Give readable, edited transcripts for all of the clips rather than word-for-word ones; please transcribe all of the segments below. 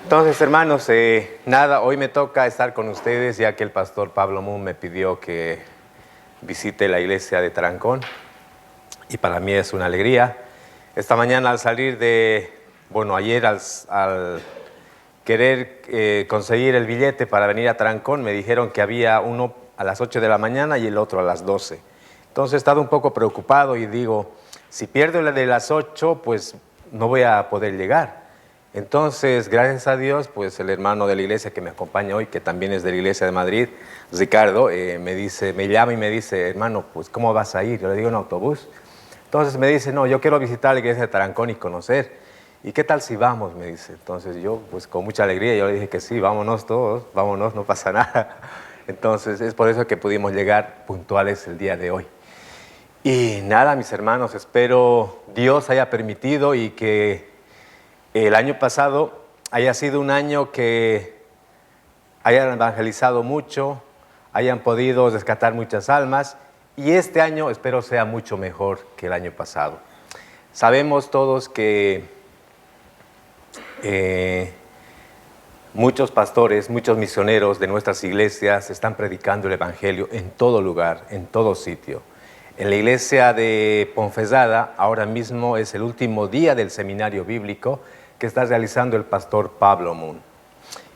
Entonces, hermanos, nada, hoy me toca estar con ustedes ya que el pastor Pablo Moon me pidió que visite la iglesia de Tarancón y para mí es una alegría. Esta mañana al salir ayer al querer conseguir el billete para venir a Tarancón, me dijeron que había uno a las 8 de la mañana y el otro a las 12. Entonces he estado un poco preocupado y digo, si pierdo la de las 8, pues no voy a poder llegar. Entonces, gracias a Dios, pues el hermano de la iglesia que me acompaña hoy, que también es de la iglesia de Madrid, Ricardo, me llama y me dice, hermano, pues ¿cómo vas a ir? Yo le digo, en autobús. Entonces me dice, no, yo quiero visitar la iglesia de Tarancón y conocer. ¿Y qué tal si vamos? Me dice. Entonces yo, pues con mucha alegría, yo le dije que sí, vámonos todos, vámonos, no pasa nada. Entonces es por eso que pudimos llegar puntuales el día de hoy. Y nada, mis hermanos, espero Dios haya permitido y que el año pasado haya sido un año que hayan evangelizado mucho, hayan podido rescatar muchas almas y este año espero sea mucho mejor que el año pasado. Sabemos todos que muchos pastores, muchos misioneros de nuestras iglesias están predicando el evangelio en todo lugar, en todo sitio. En la iglesia de Ponferrada ahora mismo es el último día del seminario bíblico que está realizando el pastor Pablo Moon.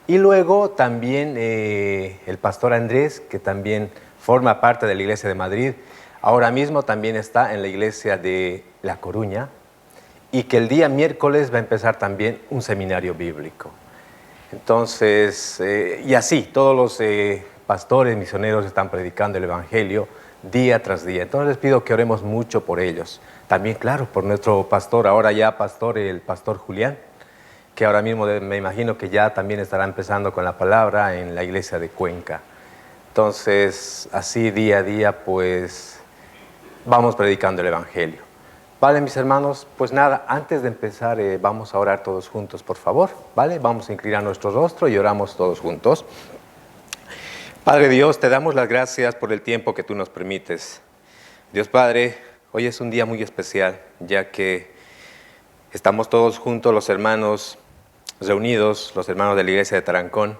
Y luego también el pastor Andrés, que también forma parte de la iglesia de Madrid, ahora mismo también está en la iglesia de La Coruña y que el día miércoles va a empezar también un seminario bíblico. Entonces, y así, todos los pastores, misioneros están predicando el evangelio día tras día. Entonces les pido que oremos mucho por ellos. También, claro, por nuestro pastor, ahora ya pastor, el pastor Julián, que ahora mismo me imagino que ya también estará empezando con la palabra en la iglesia de Cuenca. Entonces, así día a día, pues, vamos predicando el evangelio. Vale, mis hermanos, pues nada, antes de empezar vamos a orar todos juntos, por favor, ¿vale? Vamos a inclinar nuestro rostro y oramos todos juntos. Padre Dios, te damos las gracias por el tiempo que tú nos permites. Dios Padre, hoy es un día muy especial, ya que estamos todos juntos, los hermanos reunidos, los hermanos de la iglesia de Tarancón,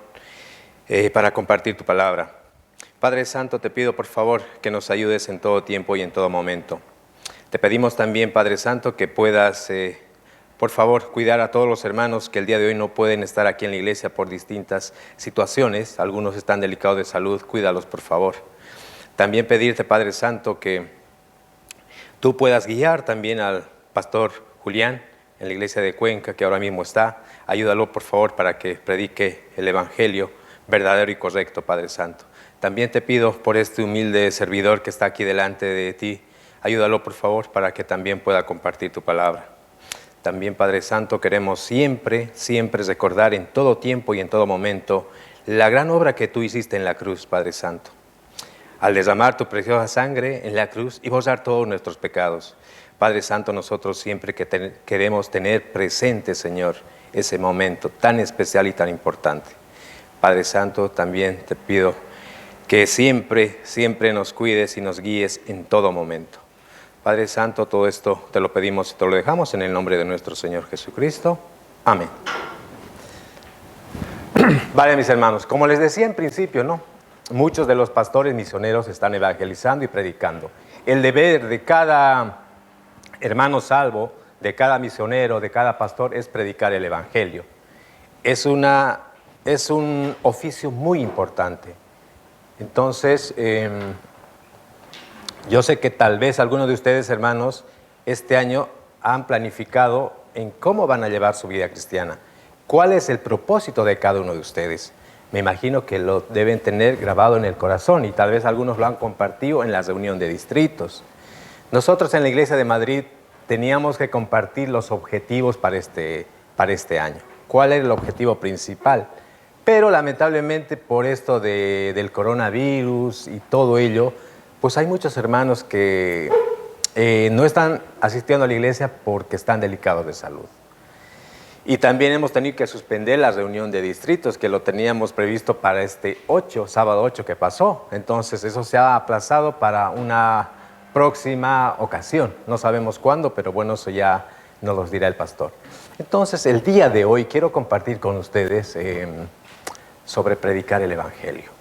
para compartir tu palabra. Padre Santo, te pido por favor que nos ayudes en todo tiempo y en todo momento. Te pedimos también, Padre Santo, que puedas, por favor, cuidar a todos los hermanos que el día de hoy no pueden estar aquí en la iglesia por distintas situaciones. Algunos están delicados de salud, cuídalos, por favor. También pedirte, Padre Santo, que tú puedas guiar también al pastor Julián en la iglesia de Cuenca, que ahora mismo está. Ayúdalo, por favor, para que predique el evangelio verdadero y correcto, Padre Santo. También te pido por este humilde servidor que está aquí delante de ti. Ayúdalo, por favor, para que también pueda compartir tu palabra. También, Padre Santo, queremos siempre recordar en todo tiempo y en todo momento la gran obra que tú hiciste en la cruz, Padre Santo. Al derramar tu preciosa sangre en la cruz y borrar todos nuestros pecados. Padre Santo, nosotros siempre queremos tener presente, Señor, ese momento tan especial y tan importante. Padre Santo, también te pido que siempre nos cuides y nos guíes en todo momento. Padre Santo, todo esto te lo pedimos y te lo dejamos en el nombre de nuestro Señor Jesucristo. Amén. Vale, mis hermanos, como les decía en principio, ¿no? Muchos de los pastores misioneros están evangelizando y predicando. El deber de cada hermano salvo, de cada misionero, de cada pastor, es predicar el evangelio. Es un oficio muy importante. Entonces, yo sé que tal vez algunos de ustedes, hermanos, este año han planificado en cómo van a llevar su vida cristiana. ¿Cuál es el propósito de cada uno de ustedes? Me imagino que lo deben tener grabado en el corazón y tal vez algunos lo han compartido en la reunión de distritos. Nosotros en la iglesia de Madrid teníamos que compartir los objetivos para este año. ¿Cuál era el objetivo principal? Pero lamentablemente por esto del coronavirus y todo ello, pues hay muchos hermanos que no están asistiendo a la iglesia porque están delicados de salud. Y también hemos tenido que suspender la reunión de distritos que lo teníamos previsto para sábado 8 que pasó. Entonces eso se ha aplazado para una próxima ocasión. No sabemos cuándo, pero bueno, eso ya nos lo dirá el pastor. Entonces, el día de hoy quiero compartir con ustedes sobre predicar el Evangelio,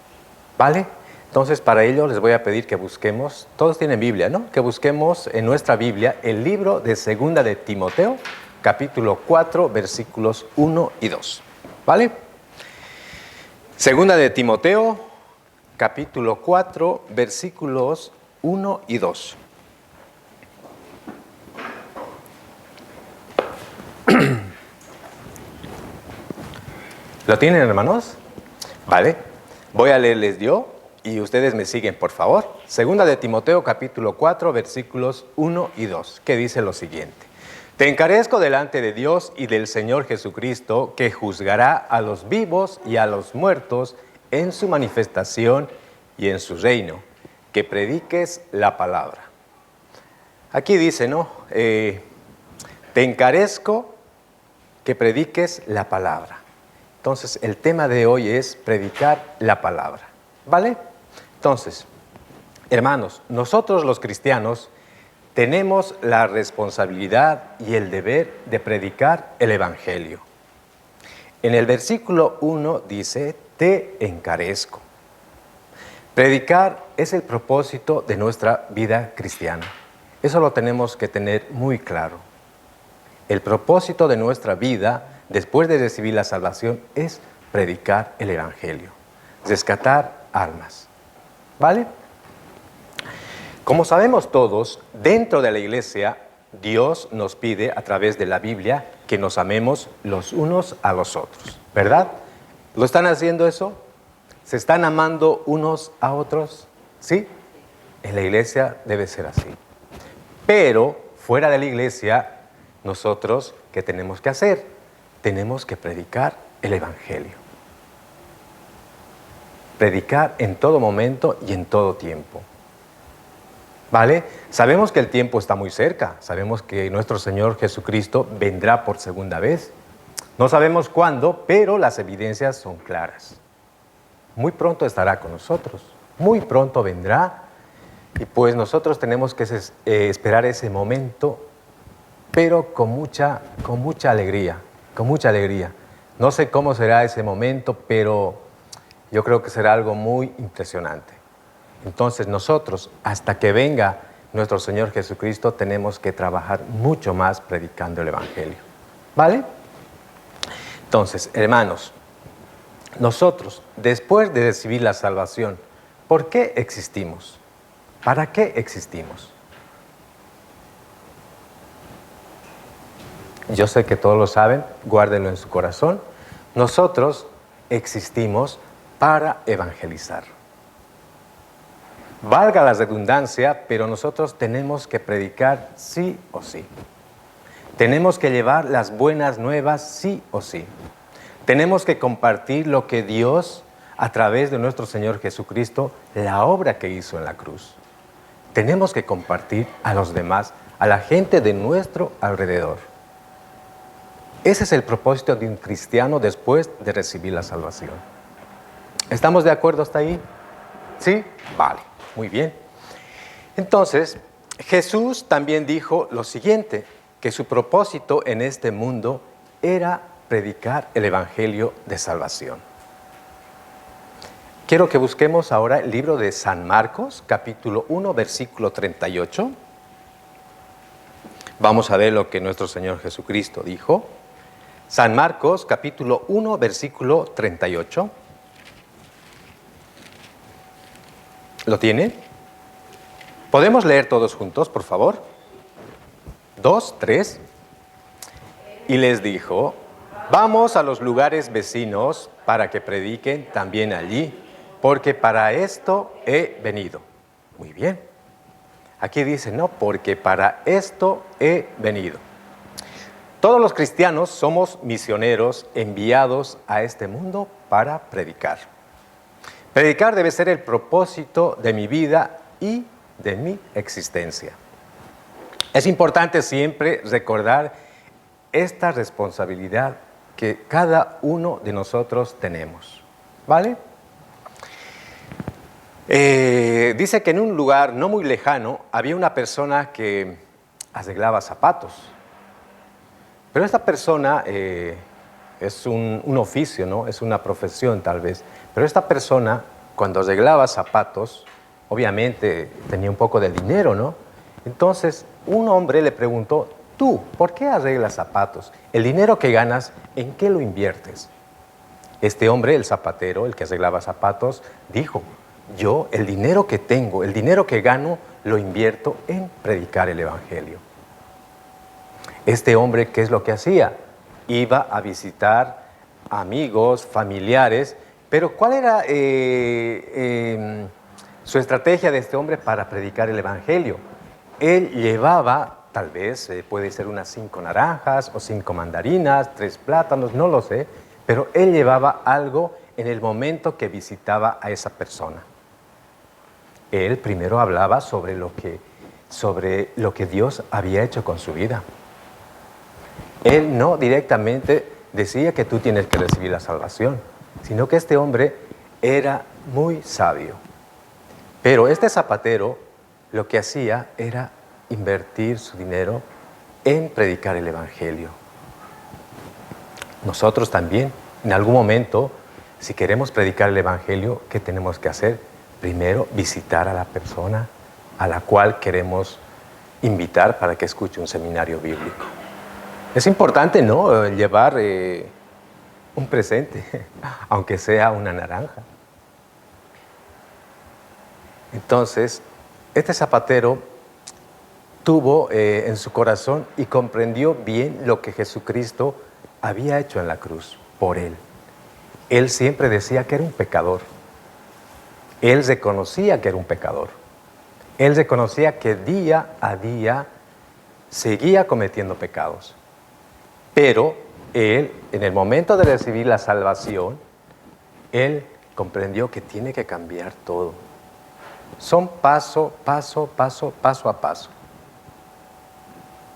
¿vale? Entonces, para ello les voy a pedir que busquemos, todos tienen Biblia, ¿no? Que busquemos en nuestra Biblia el libro de Segunda de Timoteo, capítulo 4, versículos 1 y 2, ¿vale? Segunda de Timoteo, capítulo 4, versículos 1 y 2. ¿Lo tienen, hermanos? Vale. Voy a leerles yo y ustedes me siguen, por favor. Segunda de Timoteo, capítulo 4, versículos 1 y 2, que dice lo siguiente. Te encarezco delante de Dios y del Señor Jesucristo, que juzgará a los vivos y a los muertos en su manifestación y en su reino, que prediques la palabra. Aquí dice, ¿no? Te encarezco que prediques la palabra. Entonces, el tema de hoy es predicar la palabra, ¿vale? Entonces, hermanos, nosotros los cristianos tenemos la responsabilidad y el deber de predicar el Evangelio. En el versículo 1 dice, te encarezco. Predicar es el propósito de nuestra vida cristiana. Eso lo tenemos que tener muy claro. El propósito de nuestra vida después de recibir la salvación es predicar el Evangelio, rescatar almas, ¿vale? Como sabemos todos, dentro de la iglesia, Dios nos pide a través de la Biblia que nos amemos los unos a los otros, ¿verdad? ¿Lo están haciendo eso? ¿Se están amando unos a otros? ¿Sí? En la iglesia debe ser así. Pero fuera de la iglesia, nosotros, ¿qué tenemos que hacer? Tenemos que predicar el Evangelio. Predicar en todo momento y en todo tiempo. ¿Vale? Sabemos que el tiempo está muy cerca. Sabemos que nuestro Señor Jesucristo vendrá por segunda vez. No sabemos cuándo, pero las evidencias son claras. Muy pronto estará con nosotros. Muy pronto vendrá. Y pues nosotros tenemos que esperar ese momento, pero con mucha alegría. Con mucha alegría. No sé cómo será ese momento, pero yo creo que será algo muy impresionante. Entonces nosotros, hasta que venga nuestro Señor Jesucristo, tenemos que trabajar mucho más predicando el Evangelio. ¿Vale? Entonces, hermanos, nosotros, después de recibir la salvación, ¿por qué existimos? ¿Para qué existimos? Yo sé que todos lo saben, guárdenlo en su corazón. Nosotros existimos para evangelizar. Valga la redundancia, pero nosotros tenemos que predicar sí o sí. Tenemos que llevar las buenas nuevas sí o sí. Tenemos que compartir lo que Dios, a través de nuestro Señor Jesucristo, la obra que hizo en la cruz. Tenemos que compartir a los demás, a la gente de nuestro alrededor. Ese es el propósito de un cristiano después de recibir la salvación. ¿Estamos de acuerdo hasta ahí? ¿Sí? Vale, muy bien. Entonces, Jesús también dijo lo siguiente, que su propósito en este mundo era predicar el Evangelio de salvación. Quiero que busquemos ahora el libro de San Marcos, capítulo 1, versículo 38. Vamos a ver lo que nuestro Señor Jesucristo dijo. San Marcos, capítulo 1, versículo 38. ¿Lo tiene? ¿Podemos leer todos juntos, por favor? 2, 3. Y les dijo, vamos a los lugares vecinos para que prediquen también allí, porque para esto he venido. Muy bien. Aquí dice, no, porque para esto he venido. Todos los cristianos somos misioneros enviados a este mundo para predicar. Predicar debe ser el propósito de mi vida y de mi existencia. Es importante siempre recordar esta responsabilidad que cada uno de nosotros tenemos. ¿Vale? Dice que en un lugar no muy lejano había una persona que arreglaba zapatos. Pero esta persona es un oficio, ¿no? Es una profesión tal vez. Pero esta persona, cuando arreglaba zapatos, obviamente tenía un poco de dinero, ¿no? Entonces, un hombre le preguntó, tú, ¿por qué arreglas zapatos? El dinero que ganas, ¿en qué lo inviertes? Este hombre, el zapatero, el que arreglaba zapatos, dijo, yo el dinero que tengo, el dinero que gano, lo invierto en predicar el Evangelio. Este hombre, ¿qué es lo que hacía? Iba a visitar amigos, familiares, pero ¿cuál era su estrategia de este hombre para predicar el Evangelio? Él llevaba, tal vez, puede ser unas 5 naranjas o 5 mandarinas, 3 plátanos, no lo sé, pero él llevaba algo en el momento que visitaba a esa persona. Él primero hablaba sobre lo que Dios había hecho con su vida. Él no directamente decía que tú tienes que recibir la salvación, sino que este hombre era muy sabio. Pero este zapatero lo que hacía era invertir su dinero en predicar el Evangelio. Nosotros también, en algún momento, si queremos predicar el Evangelio, ¿qué tenemos que hacer? Primero, visitar a la persona a la cual queremos invitar para que escuche un seminario bíblico. Es importante, ¿no?, llevar un presente, aunque sea una naranja. Entonces, este zapatero tuvo en su corazón y comprendió bien lo que Jesucristo había hecho en la cruz por él. Él siempre decía que era un pecador. Él reconocía que era un pecador. Él reconocía que día a día seguía cometiendo pecados. Pero él, en el momento de recibir la salvación, él comprendió que tiene que cambiar todo. Son paso a paso.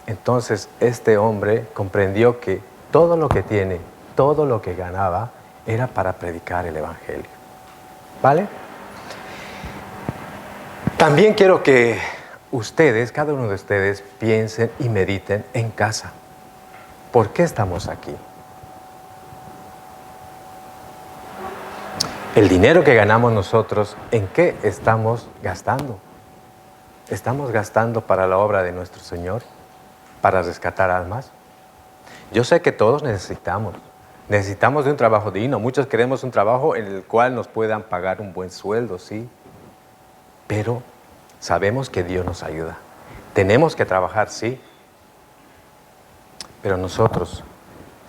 Entonces, este hombre comprendió que todo lo que tiene, todo lo que ganaba, era para predicar el Evangelio. ¿Vale? También quiero que ustedes, cada uno de ustedes, piensen y mediten en casa. ¿Por qué estamos aquí? El dinero que ganamos nosotros, ¿en qué estamos gastando? ¿Estamos gastando para la obra de nuestro Señor? ¿Para rescatar almas? Yo sé que todos necesitamos de un trabajo digno. Muchos queremos un trabajo en el cual nos puedan pagar un buen sueldo, sí. Pero sabemos que Dios nos ayuda. Tenemos que trabajar, sí. Pero nosotros,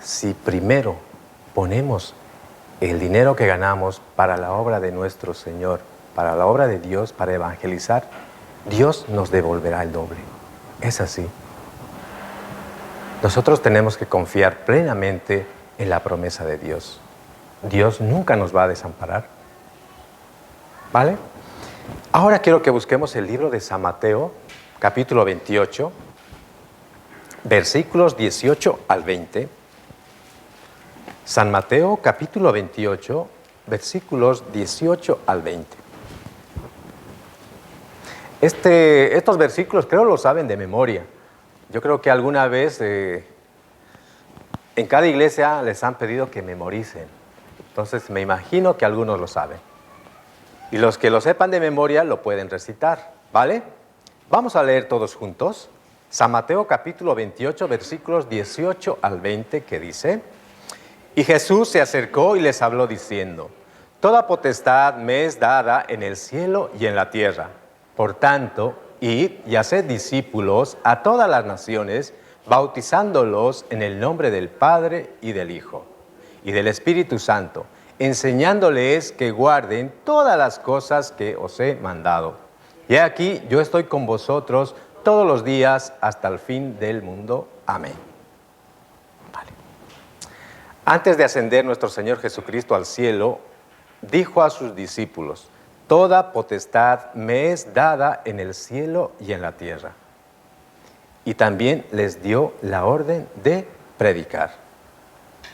si primero ponemos el dinero que ganamos para la obra de nuestro Señor, para la obra de Dios, para evangelizar, Dios nos devolverá el doble. Es así. Nosotros tenemos que confiar plenamente en la promesa de Dios. Dios nunca nos va a desamparar. ¿Vale? Ahora quiero que busquemos el libro de San Mateo, capítulo 28, versículos 18 al 20. San Mateo, capítulo 28, versículos 18 al 20. Estos versículos creo los saben de memoria. Yo creo que alguna vez en cada iglesia les han pedido que memoricen. Entonces me imagino que algunos lo saben. Y los que lo sepan de memoria lo pueden recitar, ¿vale? Vamos a leer todos juntos. San Mateo capítulo 28, versículos 18 al 20, que dice: Y Jesús se acercó y les habló diciendo: Toda potestad me es dada en el cielo y en la tierra. Por tanto, id y haced discípulos a todas las naciones, bautizándolos en el nombre del Padre y del Hijo y del Espíritu Santo, enseñándoles que guarden todas las cosas que os he mandado. Y aquí yo estoy con vosotros todos los días hasta el fin del mundo. Amén. Vale. Antes de ascender nuestro Señor Jesucristo al cielo, dijo a sus discípulos: Toda potestad me es dada en el cielo y en la tierra. Y también les dio la orden de predicar.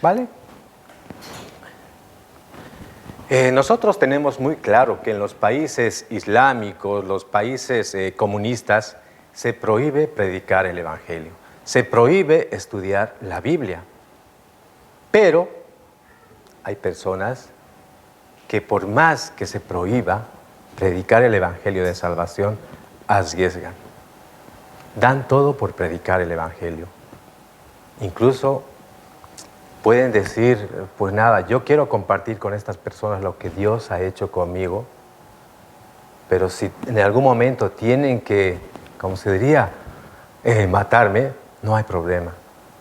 ¿Vale? Nosotros tenemos muy claro que en los países islámicos, los países comunistas, se prohíbe predicar el Evangelio. Se prohíbe estudiar la Biblia. Pero hay personas que por más que se prohíba predicar el Evangelio de salvación, arriesgan. Dan todo por predicar el Evangelio. Incluso pueden decir, pues nada, yo quiero compartir con estas personas lo que Dios ha hecho conmigo, pero si en algún momento tienen que, como se diría, matarme, no hay problema.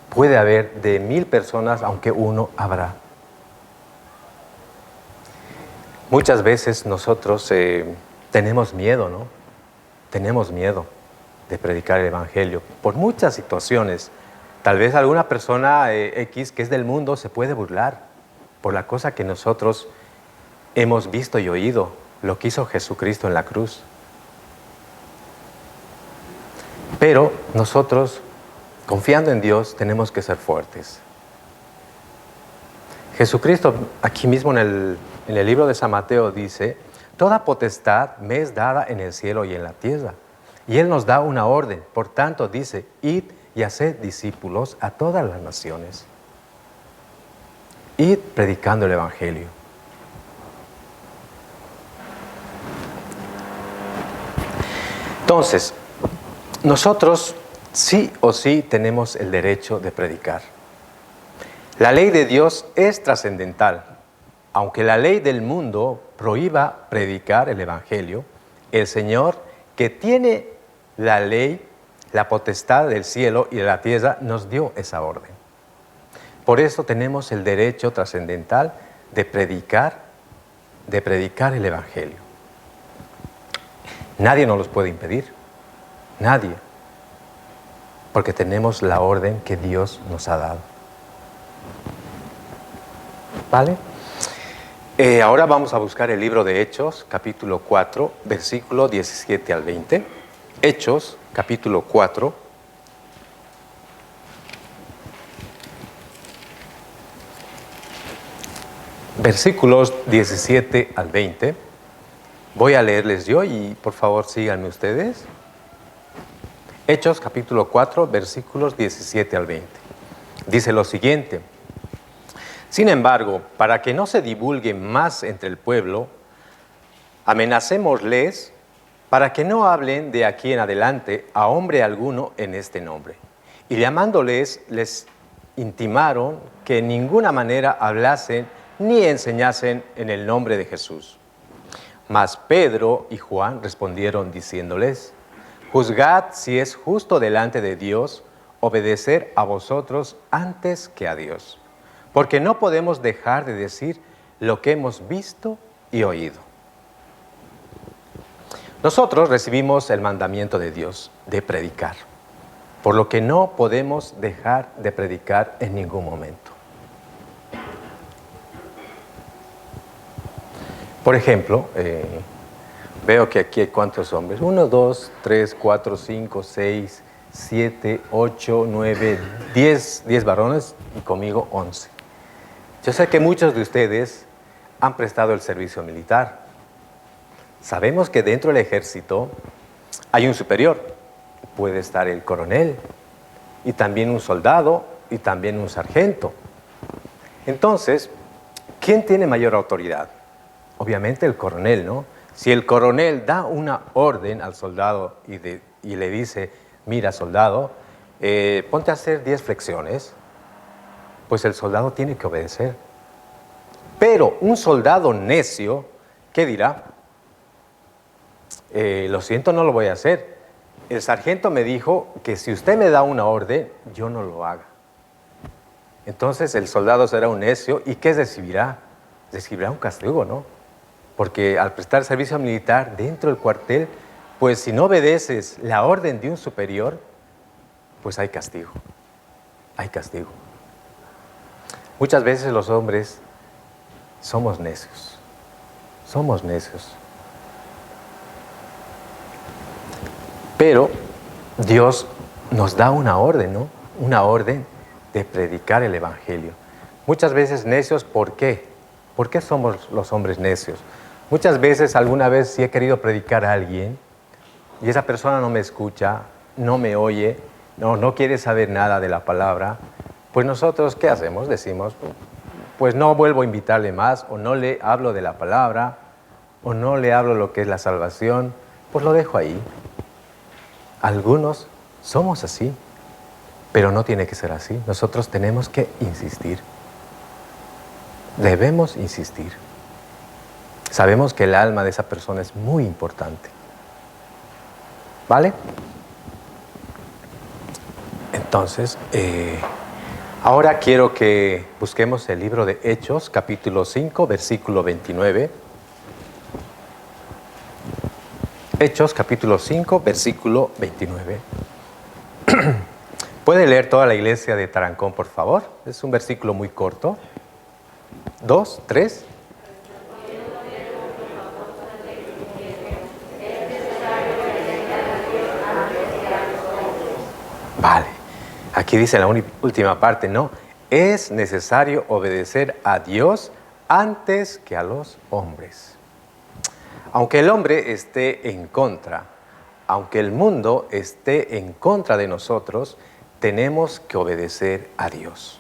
Puede haber de 1000 personas, aunque uno habrá. Muchas veces nosotros tenemos miedo, ¿no? Tenemos miedo de predicar el Evangelio por muchas situaciones. Tal vez alguna persona X que es del mundo se puede burlar por la cosa que nosotros hemos visto y oído, lo que hizo Jesucristo en la cruz. Pero nosotros, confiando en Dios, tenemos que ser fuertes. Jesucristo, aquí mismo en el libro de San Mateo dice, toda potestad me es dada en el cielo y en la tierra. Y Él nos da una orden. Por tanto, dice, id y haced discípulos a todas las naciones. Id predicando el Evangelio. Entonces, nosotros sí o sí tenemos el derecho de predicar. La ley de Dios es trascendental. Aunque la ley del mundo prohíba predicar el Evangelio, el Señor, que tiene la ley, la potestad del cielo y de la tierra, nos dio esa orden. Por eso tenemos el derecho trascendental de predicar el Evangelio. Nadie nos los puede impedir, nadie, porque tenemos la orden que Dios nos ha dado. ¿Vale? Ahora vamos a buscar el libro de Hechos, capítulo 4, versículo 17 al 20. Hechos, capítulo 4. Versículos 17 al 20. Voy a leerles yo y por favor síganme ustedes. Hechos, capítulo 4, versículos 17 al 20. Dice lo siguiente. Sin embargo, para que no se divulgue más entre el pueblo, amenacémosles para que no hablen de aquí en adelante a hombre alguno en este nombre. Y llamándoles, les intimaron que en ninguna manera hablasen ni enseñasen en el nombre de Jesús. Mas Pedro y Juan respondieron diciéndoles, juzgad si es justo delante de Dios obedecer a vosotros antes que a Dios. Porque no podemos dejar de decir lo que hemos visto y oído. Nosotros recibimos el mandamiento de Dios de predicar, por lo que no podemos dejar de predicar en ningún momento. Por ejemplo, veo que aquí hay ¿cuántos hombres? 1, 2, 3, 4, 5, 6, 7, 8, 9, 10 varones y conmigo 11. Yo sé que muchos de ustedes han prestado el servicio militar. Sabemos que dentro del ejército hay un superior. Puede estar el coronel y también un soldado y también un sargento. Entonces, ¿quién tiene mayor autoridad? Obviamente el coronel, ¿no? Si el coronel da una orden al soldado y le dice, mira soldado, ponte a hacer 10 flexiones, pues el soldado tiene que obedecer. Pero un soldado necio, ¿qué dirá? Lo siento, no lo voy a hacer. El sargento me dijo que si usted me da una orden, yo no lo haga. Entonces el soldado será un necio y ¿qué recibirá? Recibirá un castigo, ¿no? Porque al prestar servicio militar dentro del cuartel, pues si no obedeces la orden de un superior, pues hay castigo. Hay castigo. Muchas veces los hombres somos necios. Somos necios. Pero Dios nos da una orden, ¿no? Una orden de predicar el Evangelio. Muchas veces necios, ¿por qué? ¿Por qué somos los hombres necios? Muchas veces, alguna vez, sí he querido predicar a alguien y esa persona no me escucha, no me oye no quiere saber nada de la palabra, pues nosotros, ¿qué hacemos? Decimos, pues no vuelvo a invitarle más, o no le hablo de la palabra, o no le hablo lo que es la salvación, pues lo dejo ahí. Algunos somos así, pero no tiene que ser así. Nosotros tenemos que insistir. Debemos insistir. Sabemos que el alma de esa persona es muy importante. ¿Vale? Entonces, ahora quiero que busquemos el libro de Hechos, capítulo 5, versículo 29. Hechos, capítulo 5, versículo 29. ¿Puede leer toda la iglesia de Tarancón, por favor? Es un versículo muy corto. 2, 3. Vale. Aquí dice la última parte, ¿no? Es necesario obedecer a Dios antes que a los hombres. Aunque el hombre esté en contra, aunque el mundo esté en contra de nosotros, tenemos que obedecer a Dios.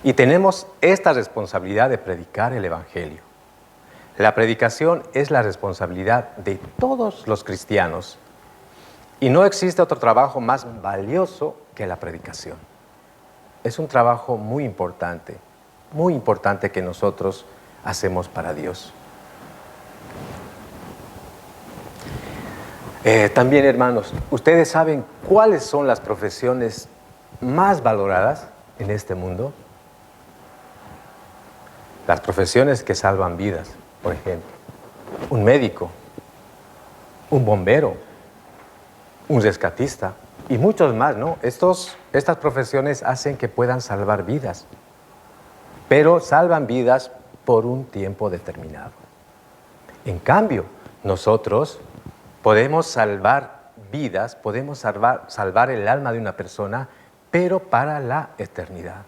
Y tenemos esta responsabilidad de predicar el Evangelio. La predicación es la responsabilidad de todos los cristianos. Y no existe otro trabajo más valioso que la predicación. Es un trabajo muy importante que nosotros hacemos para Dios. También, hermanos, ¿ustedes saben cuáles son las profesiones más valoradas en este mundo? Las profesiones que salvan vidas, por ejemplo. Un médico, un bombero, un rescatista y muchos más, ¿no? Estas profesiones hacen que puedan salvar vidas, pero salvan vidas por un tiempo determinado. En cambio, nosotros podemos salvar vidas, podemos salvar el alma de una persona, pero para la eternidad.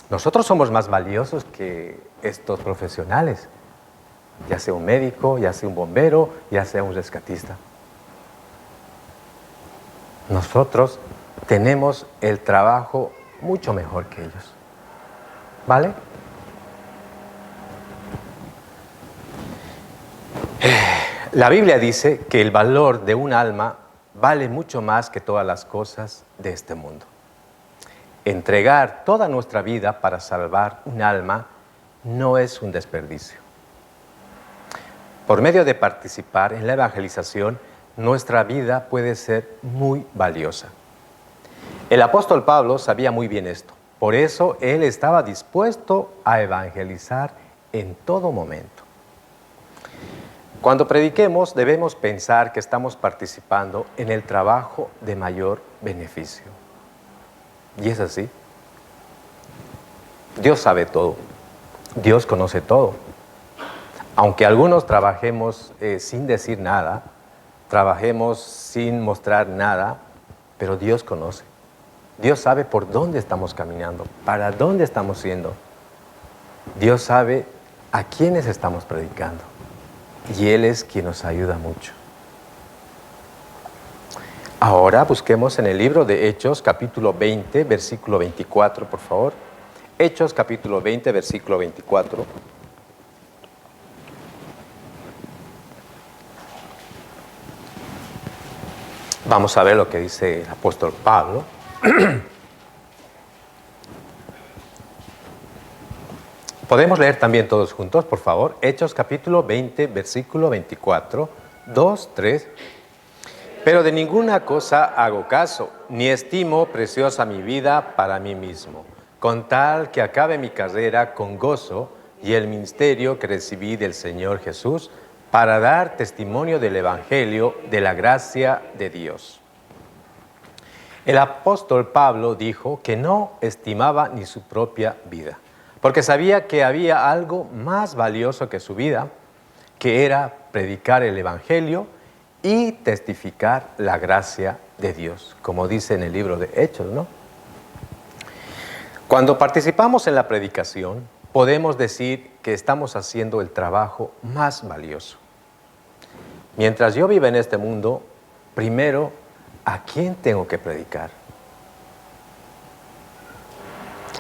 Nosotros somos más valiosos que estos profesionales, ya sea un médico, ya sea un bombero, ya sea un rescatista. Nosotros tenemos el trabajo mucho mejor que ellos. ¿Vale? La Biblia dice que el valor de un alma vale mucho más que todas las cosas de este mundo. Entregar toda nuestra vida para salvar un alma no es un desperdicio. Por medio de participar en la evangelización, nuestra vida puede ser muy valiosa. El apóstol Pablo sabía muy bien esto. Por eso él estaba dispuesto a evangelizar en todo momento. Cuando prediquemos, debemos pensar que estamos participando en el trabajo de mayor beneficio. Y es así. Dios sabe todo. Dios conoce todo. Aunque algunos trabajemos sin decir nada, trabajemos sin mostrar nada, pero Dios conoce. Dios sabe por dónde estamos caminando, para dónde estamos yendo. Dios sabe a quiénes estamos predicando. Y Él es quien nos ayuda mucho. Ahora busquemos en el libro de Hechos, capítulo 20, versículo 24, por favor. Hechos, capítulo 20, versículo 24. Vamos a ver lo que dice el apóstol Pablo. Podemos leer también todos juntos, por favor. Hechos capítulo 20, versículo 24, 2, 3. Pero de ninguna cosa hago caso, ni estimo preciosa mi vida para mí mismo, con tal que acabe mi carrera con gozo y el ministerio que recibí del Señor Jesús para dar testimonio del Evangelio de la gracia de Dios. El apóstol Pablo dijo que no estimaba ni su propia vida, porque sabía que había algo más valioso que su vida, que era predicar el Evangelio y testificar la gracia de Dios, como dice en el libro de Hechos, ¿no? Cuando participamos en la predicación, podemos decir que estamos haciendo el trabajo más valioso. Mientras yo viva en este mundo, primero ¿a quién tengo que predicar?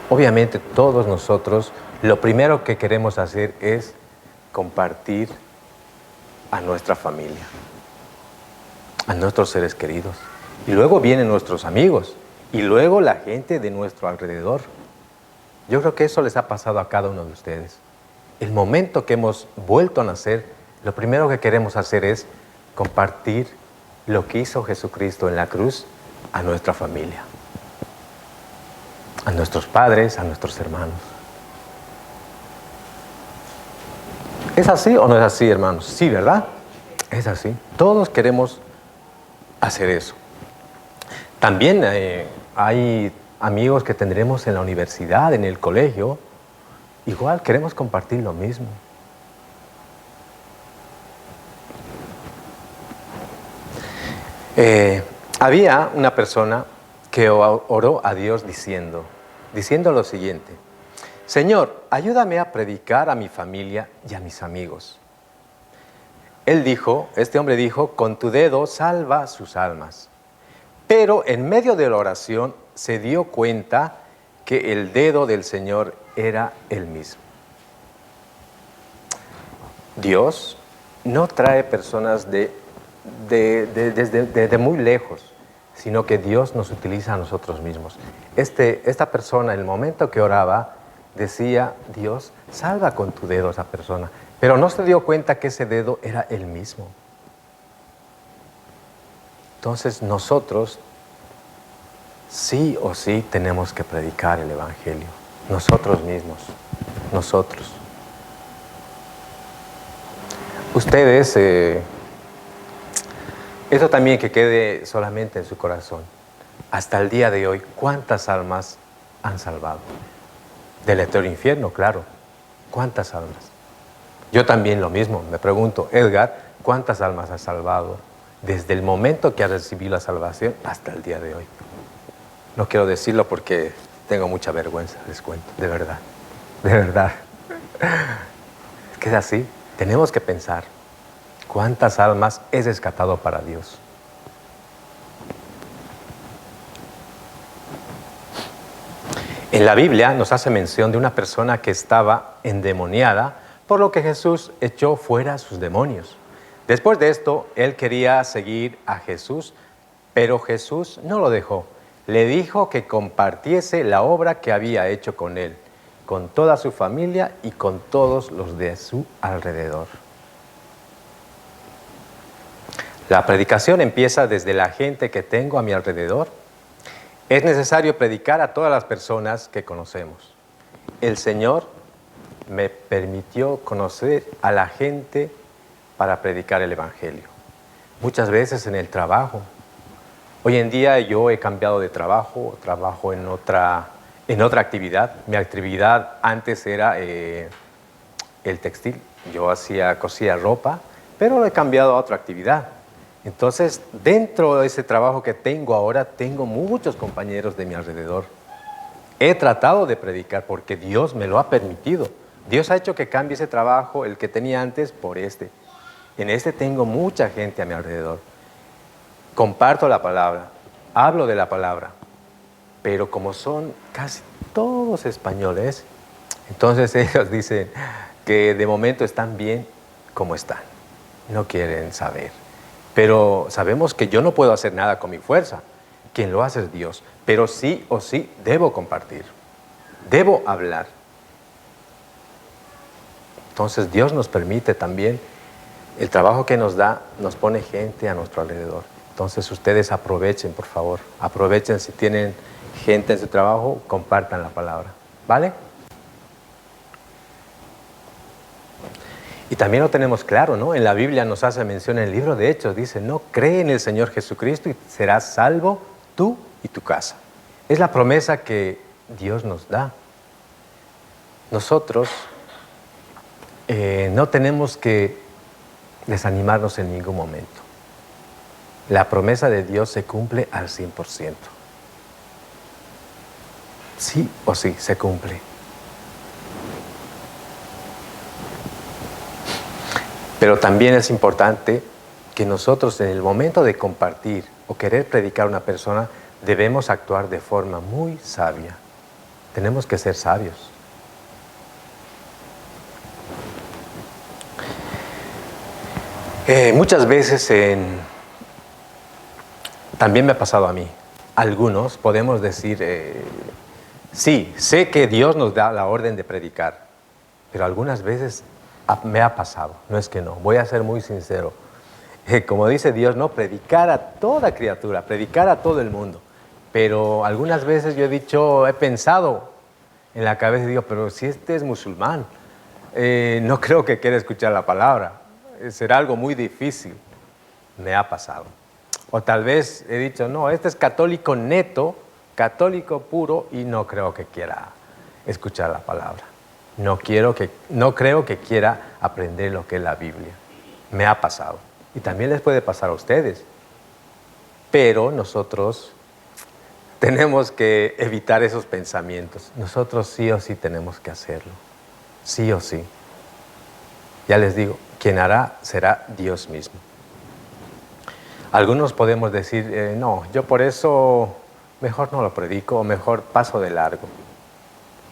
Obviamente todos nosotros lo primero que queremos hacer es compartir a nuestra familia, a nuestros seres queridos. Y luego vienen nuestros amigos y luego la gente de nuestro alrededor. Yo creo que eso les ha pasado a cada uno de ustedes. El momento que hemos vuelto a nacer, lo primero que queremos hacer es compartir lo que hizo Jesucristo en la cruz a nuestra familia, a nuestros padres, a nuestros hermanos. ¿Es así o no es así, hermanos? Sí, ¿verdad? Es así. Todos queremos hacer eso. También hay amigos que tendremos en la universidad, en el colegio. Igual queremos compartir lo mismo. Había una persona que oró a Dios diciendo lo siguiente: Señor, ayúdame a predicar a mi familia y a mis amigos. Este hombre dijo, con tu dedo salva sus almas. Pero en medio de la oración se dio cuenta que el dedo del Señor era Él mismo. Dios no trae personas desde muy lejos, sino que Dios nos utiliza a nosotros mismos. Esta persona, en el momento que oraba, decía, Dios, salva con tu dedo a esa persona. Pero no se dio cuenta que ese dedo era Él mismo. Entonces nosotros, sí o sí, tenemos que predicar el Evangelio. Nosotros mismos, nosotros. Ustedes, eso también que quede solamente en su corazón. Hasta el día de hoy, ¿cuántas almas han salvado? Del eterno infierno, claro. ¿Cuántas almas? Yo también lo mismo, me pregunto, Edgar, ¿cuántas almas has salvado desde el momento que has recibido la salvación hasta el día de hoy? No quiero decirlo porque tengo mucha vergüenza, les cuento, de verdad, de verdad. Es que es así, tenemos que pensar, ¿cuántas almas he rescatado para Dios? En la Biblia nos hace mención de una persona que estaba endemoniada, por lo que Jesús echó fuera a sus demonios. Después de esto, él quería seguir a Jesús, pero Jesús no lo dejó. Le dijo que compartiese la obra que había hecho con él, con toda su familia y con todos los de su alrededor. La predicación empieza desde la gente que tengo a mi alrededor. Es necesario predicar a todas las personas que conocemos. El Señor me permitió conocer a la gente para predicar el Evangelio. Muchas veces en el trabajo. Hoy en día yo he cambiado de trabajo en otra actividad. Mi actividad antes era el textil. Yo cosía ropa, pero lo he cambiado a otra actividad. Entonces, dentro de ese trabajo que tengo ahora, tengo muchos compañeros de mi alrededor. He tratado de predicar porque Dios me lo ha permitido. Dios ha hecho que cambie ese trabajo, el que tenía antes, por este. En este tengo mucha gente a mi alrededor. Comparto la palabra, hablo de la palabra, pero como son casi todos españoles, entonces ellos dicen que de momento están bien como están. No quieren saber. Pero sabemos que yo no puedo hacer nada con mi fuerza. Quien lo hace es Dios. Pero sí o sí debo compartir. Debo hablar. Entonces Dios nos permite también, el trabajo que nos da, nos pone gente a nuestro alrededor. Entonces ustedes aprovechen, por favor. Aprovechen si tienen gente en su trabajo, compartan la palabra. ¿Vale? Y también lo tenemos claro, ¿no? En la Biblia nos hace mención, en el libro de Hechos, dice, no, cree en el Señor Jesucristo y serás salvo tú y tu casa. Es la promesa que Dios nos da. Nosotros no tenemos que desanimarnos en ningún momento. La promesa de Dios se cumple al 100%. Sí o sí, se cumple. Pero también es importante que nosotros en el momento de compartir o querer predicar a una persona, debemos actuar de forma muy sabia. Tenemos que ser sabios. Muchas veces también me ha pasado a mí. Algunos podemos decir, sí, sé que Dios nos da la orden de predicar, pero algunas veces me ha pasado, no es que no, voy a ser muy sincero. Como dice Dios, no, predicar a toda criatura, predicar a todo el mundo. Pero algunas veces yo he pensado en la cabeza y digo, pero si este es musulmán, no creo que quiera escuchar la palabra. Será algo muy difícil. Me ha pasado. O tal vez he dicho, no, este es católico neto, católico puro, y no creo que quiera escuchar la palabra. No creo que quiera aprender lo que es la Biblia. Me ha pasado. Y también les puede pasar a ustedes. Pero nosotros tenemos que evitar esos pensamientos. Nosotros sí o sí tenemos que hacerlo. Sí o sí. Ya les digo, quien hará será Dios mismo. Algunos podemos decir, no, yo por eso mejor no lo predico o mejor paso de largo.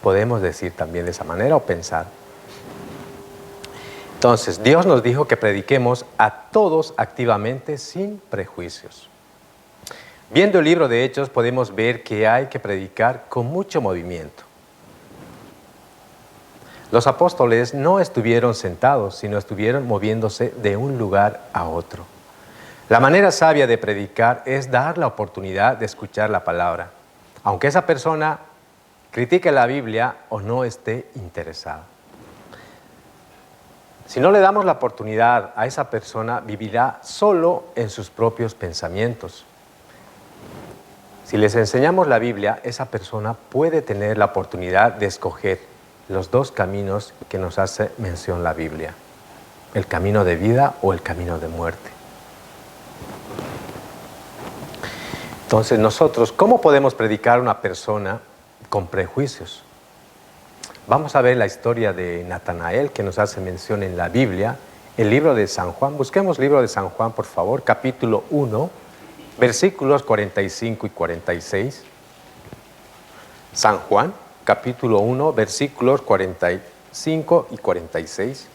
Podemos decir también de esa manera o pensar. Entonces, Dios nos dijo que prediquemos a todos activamente sin prejuicios. Viendo el libro de Hechos podemos ver que hay que predicar con mucho movimiento. Los apóstoles no estuvieron sentados, sino estuvieron moviéndose de un lugar a otro. La manera sabia de predicar es dar la oportunidad de escuchar la palabra, aunque esa persona critique la Biblia o no esté interesada. Si no le damos la oportunidad a esa persona, vivirá solo en sus propios pensamientos. Si les enseñamos la Biblia, esa persona puede tener la oportunidad de escoger los dos caminos que nos hace mención la Biblia: el camino de vida o el camino de muerte. Entonces nosotros, ¿cómo podemos predicar a una persona con prejuicios? Vamos a ver la historia de Natanael, que nos hace mención en la Biblia, el libro de San Juan. Busquemos el libro de San Juan, por favor, capítulo 1, versículos 45 y 46. San Juan, capítulo 1, versículos 45 y 46.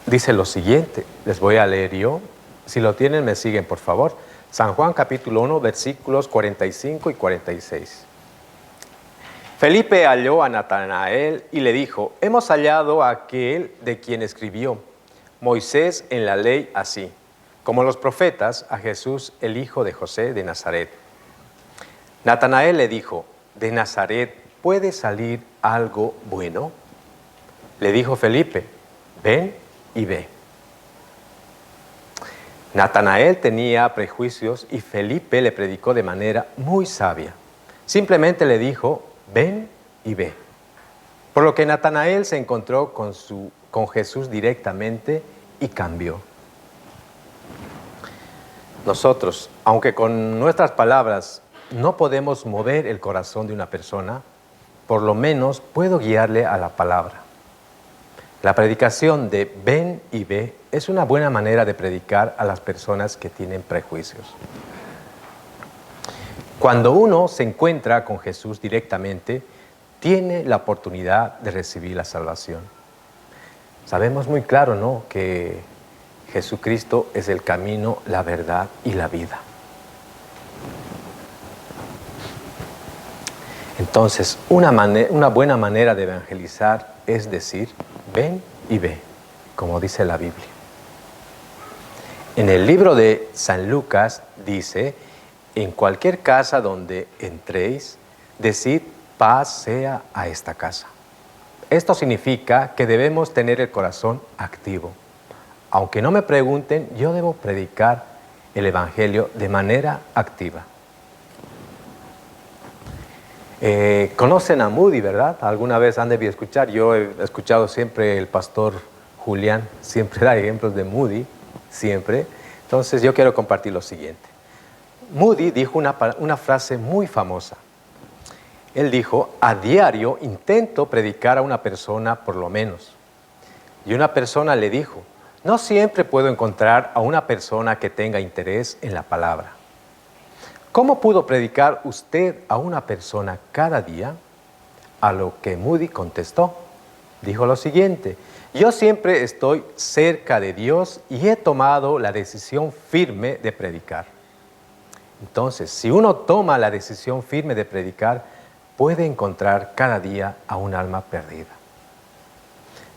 Dice lo siguiente, les voy a leer yo. Si lo tienen, me siguen, por favor. San Juan, capítulo 1, versículos 45 y 46. Felipe halló a Natanael y le dijo: hemos hallado a aquel de quien escribió Moisés en la ley así, como los profetas, a Jesús, el hijo de José de Nazaret. Natanael le dijo: ¿de Nazaret puede salir algo bueno? Le dijo Felipe: ven y ve. Natanael tenía prejuicios y Felipe le predicó de manera muy sabia. Simplemente le dijo: ven y ve. Por lo que Natanael se encontró con Jesús directamente y cambió. Nosotros, aunque con nuestras palabras no podemos mover el corazón de una persona, por lo menos puedo guiarle a la palabra. La predicación de ven y ve es una buena manera de predicar a las personas que tienen prejuicios. Cuando uno se encuentra con Jesús directamente, tiene la oportunidad de recibir la salvación. Sabemos muy claro, ¿no?, que Jesucristo es el camino, la verdad y la vida. Entonces, una buena manera de evangelizar es decir: ven y ve, como dice la Biblia. En el libro de San Lucas dice: en cualquier casa donde entréis, decid paz sea a esta casa. Esto significa que debemos tener el corazón activo. Aunque no me pregunten, yo debo predicar el Evangelio de manera activa. Conocen a Moody, ¿verdad? Alguna vez han debido escuchar. Yo he escuchado siempre el pastor Julián, siempre da ejemplos de Moody, siempre. Entonces yo quiero compartir lo siguiente. Moody dijo una frase muy famosa. Él dijo: a diario intento predicar a una persona por lo menos. Y una persona le dijo: No siempre puedo encontrar a una persona que tenga interés en la palabra. ¿Cómo pudo predicar usted a una persona cada día? A lo que Moody contestó. Dijo lo siguiente: yo siempre estoy cerca de Dios y he tomado la decisión firme de predicar. Entonces, si uno toma la decisión firme de predicar, puede encontrar cada día a un alma perdida.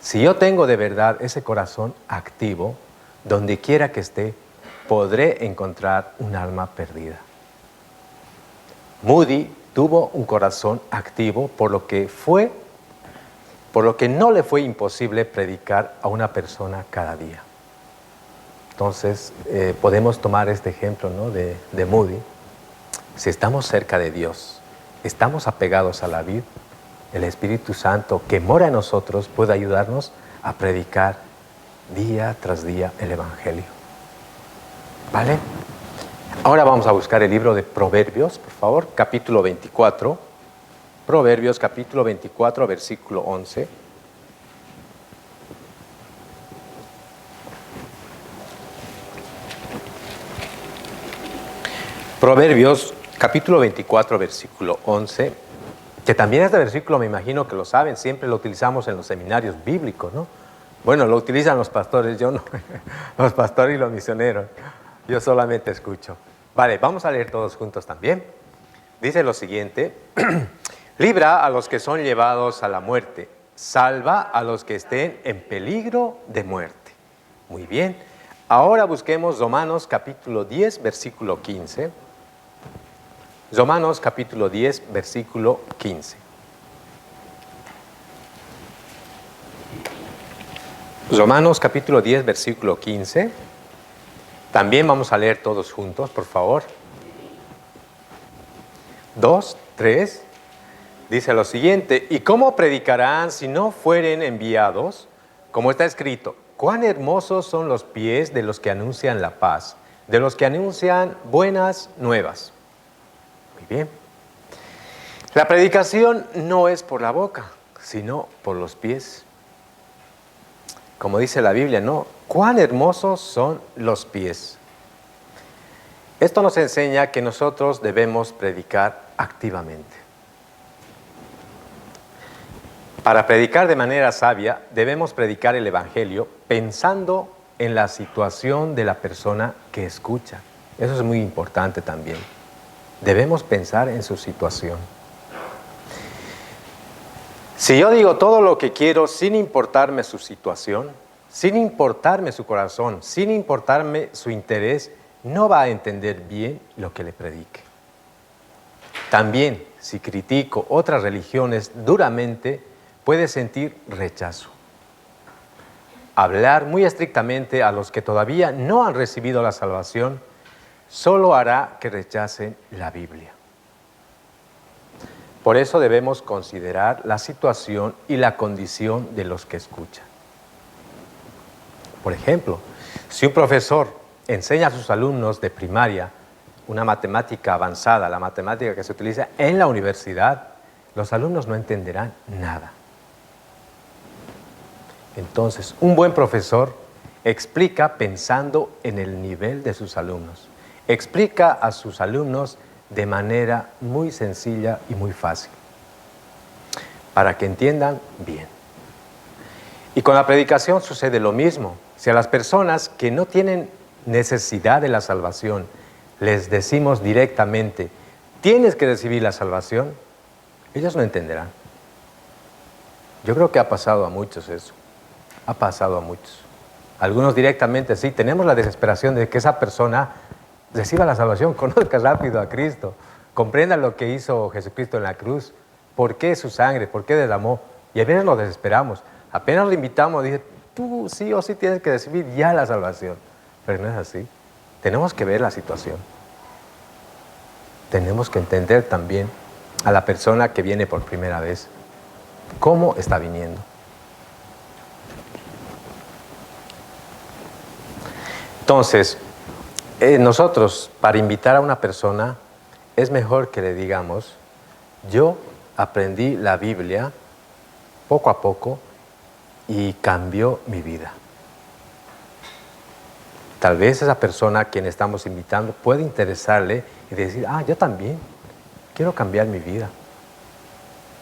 Si yo tengo de verdad ese corazón activo, donde quiera que esté, podré encontrar un alma perdida. Moody tuvo un corazón activo, por lo que no le fue imposible predicar a una persona cada día. Entonces, podemos tomar este ejemplo, ¿no?, de Moody. Si estamos cerca de Dios, estamos apegados a la vid, el Espíritu Santo que mora en nosotros puede ayudarnos a predicar día tras día el Evangelio. ¿Vale? Ahora vamos a buscar el libro de Proverbios, por favor, capítulo 24. Proverbios, capítulo 24, versículo 11. Proverbios, capítulo 24, versículo 11, que también este versículo me imagino que lo saben, siempre lo utilizamos en los seminarios bíblicos, ¿no? Bueno, lo utilizan los pastores, yo no, los pastores y los misioneros, yo solamente escucho. Vale, vamos a leer todos juntos también. Dice lo siguiente: libra a los que son llevados a la muerte, salva a los que estén en peligro de muerte. Muy bien, ahora busquemos Romanos capítulo 10, versículo 15. Romanos capítulo 10, versículo 15. Romanos capítulo 10, versículo 15. También vamos a leer todos juntos, por favor. 2, 3. Dice lo siguiente: ¿y cómo predicarán si no fueren enviados? Como está escrito: cuán hermosos son los pies de los que anuncian la paz, de los que anuncian buenas nuevas. Muy bien. La predicación no es por la boca, sino por los pies. Como dice la Biblia, ¿no? Cuán hermosos son los pies. Esto nos enseña que nosotros debemos predicar activamente. Para predicar de manera sabia, debemos predicar el Evangelio pensando en la situación de la persona que escucha. Eso es muy importante también. Debemos pensar en su situación. Si yo digo todo lo que quiero sin importarme su situación, sin importarme su corazón, sin importarme su interés, no va a entender bien lo que le predique. También, si critico otras religiones duramente, puede sentir rechazo. Hablar muy estrictamente a los que todavía no han recibido la salvación solo hará que rechacen la Biblia. Por eso debemos considerar la situación y la condición de los que escuchan. Por ejemplo, si un profesor enseña a sus alumnos de primaria una matemática avanzada, la matemática que se utiliza en la universidad, los alumnos no entenderán nada. Entonces, un buen profesor explica pensando en el nivel de sus alumnos. Explica a sus alumnos de manera muy sencilla y muy fácil, para que entiendan bien. Y con la predicación sucede lo mismo. Si a las personas que no tienen necesidad de la salvación les decimos directamente: tienes que recibir la salvación, ellos no entenderán. Yo creo que ha pasado a muchos eso. Ha pasado a muchos. Algunos directamente sí, tenemos la desesperación de que esa persona reciba la salvación, conozca rápido a Cristo, comprenda lo que hizo Jesucristo en la cruz, por qué su sangre, por qué derramó, y a veces nos desesperamos. Apenas lo invitamos, dice: tú sí o sí tienes que recibir ya la salvación. Pero no es así. Tenemos que ver la situación. Tenemos que entender también a la persona que viene por primera vez, cómo está viniendo. Entonces, nosotros, para invitar a una persona, es mejor que le digamos: yo aprendí la Biblia poco a poco y cambió mi vida. Tal vez esa persona a quien estamos invitando puede interesarle y decir, yo también quiero cambiar mi vida.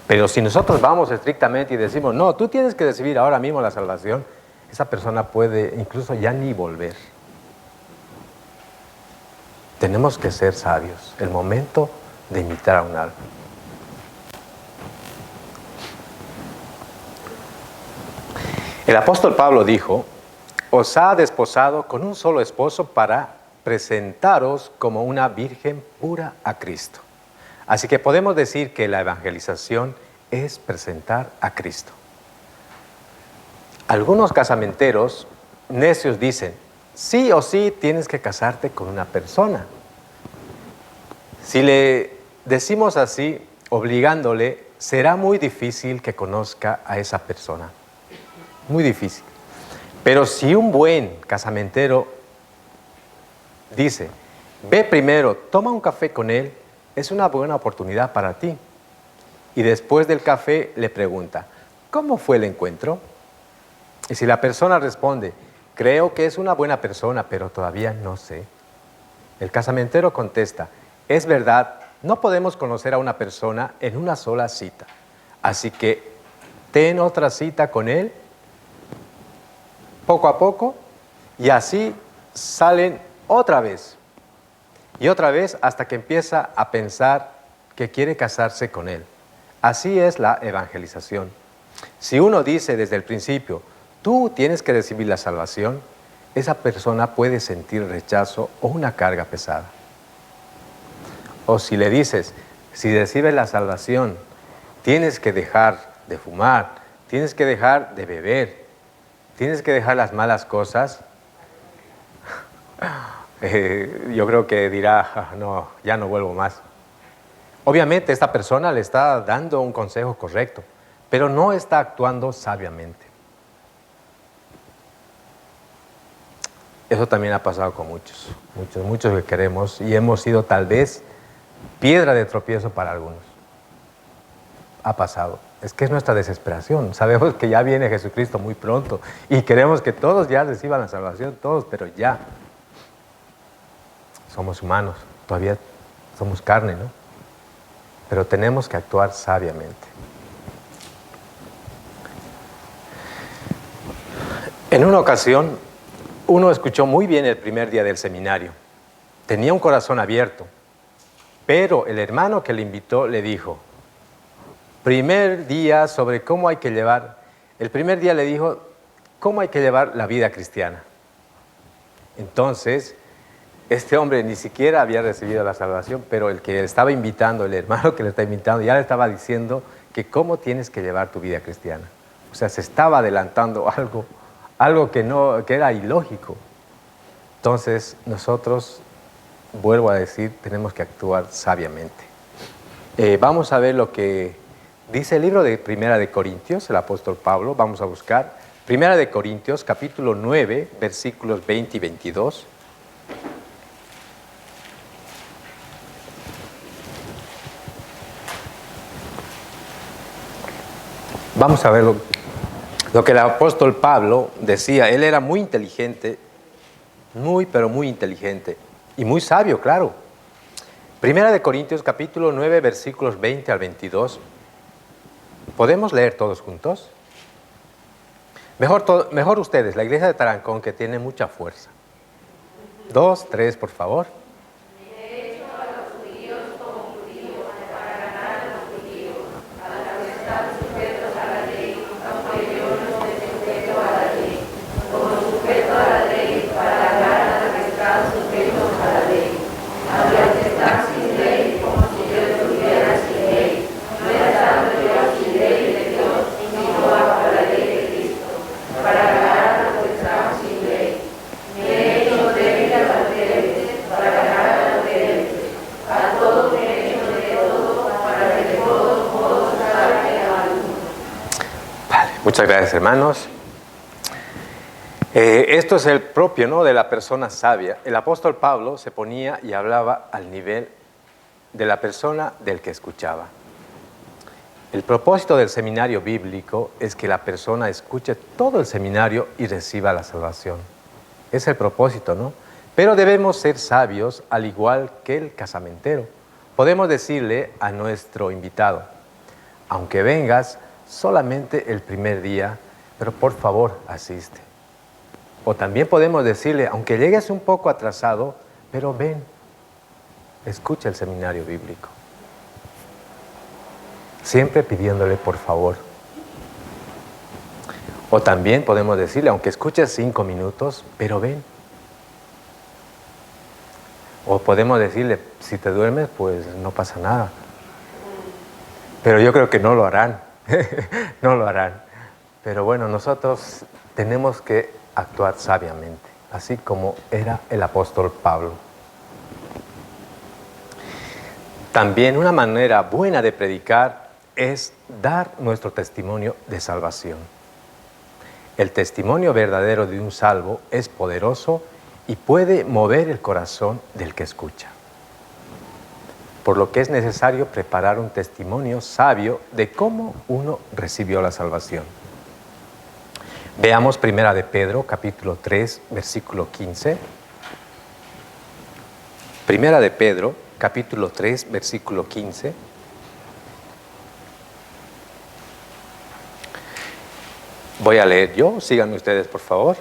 Pero si nosotros vamos estrictamente y decimos, no, tú tienes que recibir ahora mismo la salvación, esa persona puede incluso ya ni volver. Tenemos que ser sabios. El momento de invitar a un alma. El apóstol Pablo dijo, os ha desposado con un solo esposo para presentaros como una virgen pura a Cristo. Así que podemos decir que la evangelización es presentar a Cristo. Algunos casamenteros necios dicen, sí o sí tienes que casarte con una persona. Si le decimos así, obligándole, será muy difícil que conozca a esa persona. Muy difícil. Pero si un buen casamentero dice, ve primero, toma un café con él, es una buena oportunidad para ti. Y después del café le pregunta, ¿cómo fue el encuentro? Y si la persona responde, creo que es una buena persona, pero todavía no sé. El casamentero contesta, es verdad, no podemos conocer a una persona en una sola cita. Así que ten otra cita con él, poco a poco, y así salen otra vez. Y otra vez hasta que empieza a pensar que quiere casarse con él. Así es la evangelización. Si uno dice desde el principio, tú tienes que recibir la salvación, esa persona puede sentir rechazo o una carga pesada. O si le dices, si recibes la salvación, tienes que dejar de fumar, tienes que dejar de beber, tienes que dejar las malas cosas, yo creo que dirá, no, ya no vuelvo más. Obviamente esta persona le está dando un consejo correcto, pero no está actuando sabiamente. Eso también ha pasado con muchos que queremos y hemos sido tal vez piedra de tropiezo para algunos. Ha pasado. Es que es nuestra desesperación. Sabemos que ya viene Jesucristo muy pronto y queremos que todos ya reciban la salvación, todos, pero ya. Somos humanos, todavía somos carne, ¿no? Pero tenemos que actuar sabiamente. En una ocasión, uno escuchó muy bien el primer día del seminario. Tenía un corazón abierto, pero el hermano que le invitó le dijo, primer día sobre cómo hay que llevar, el primer día le dijo, cómo hay que llevar la vida cristiana. Entonces, este hombre ni siquiera había recibido la salvación, pero el que le estaba invitando, el hermano que le está invitando, ya le estaba diciendo que cómo tienes que llevar tu vida cristiana. O sea, se estaba adelantando algo que era ilógico. Entonces, nosotros, vuelvo a decir, tenemos que actuar sabiamente. Vamos a ver lo que dice el libro de Primera de Corintios, el apóstol Pablo. Vamos a buscar Primera de Corintios, capítulo 9, versículos 20 y 22. Vamos a ver lo que el apóstol Pablo decía. Él era muy inteligente, pero muy inteligente y muy sabio, claro. Primera de Corintios, capítulo 9, versículos 20 al 22. ¿Podemos leer todos juntos? Mejor ustedes, la iglesia de Tarancón, que tiene mucha fuerza. 2, 3, por favor. Muchas gracias, hermanos. Esto es el propio, ¿no?, de la persona sabia. El apóstol Pablo se ponía y hablaba al nivel de la persona del que escuchaba. El propósito del seminario bíblico es que la persona escuche todo el seminario y reciba la salvación. Es el propósito, ¿no? Pero debemos ser sabios al igual que el casamentero. Podemos decirle a nuestro invitado, aunque vengas solamente el primer día, pero por favor asiste. O también podemos decirle, aunque llegues un poco atrasado, pero ven, escucha el seminario bíblico. Siempre pidiéndole por favor. O también podemos decirle, aunque escuches 5 minutos, pero ven. O podemos decirle, si te duermes, pues no pasa nada. Pero yo creo que no lo harán. No lo harán. Pero bueno, nosotros tenemos que actuar sabiamente, así como era el apóstol Pablo. También una manera buena de predicar es dar nuestro testimonio de salvación. El testimonio verdadero de un salvo es poderoso y puede mover el corazón del que escucha. Por lo que es necesario preparar un testimonio sabio de cómo uno recibió la salvación. Veamos 1 de Pedro, capítulo 3, versículo 15. 1 de Pedro, capítulo 3, versículo 15. Voy a leer yo, síganme ustedes por favor.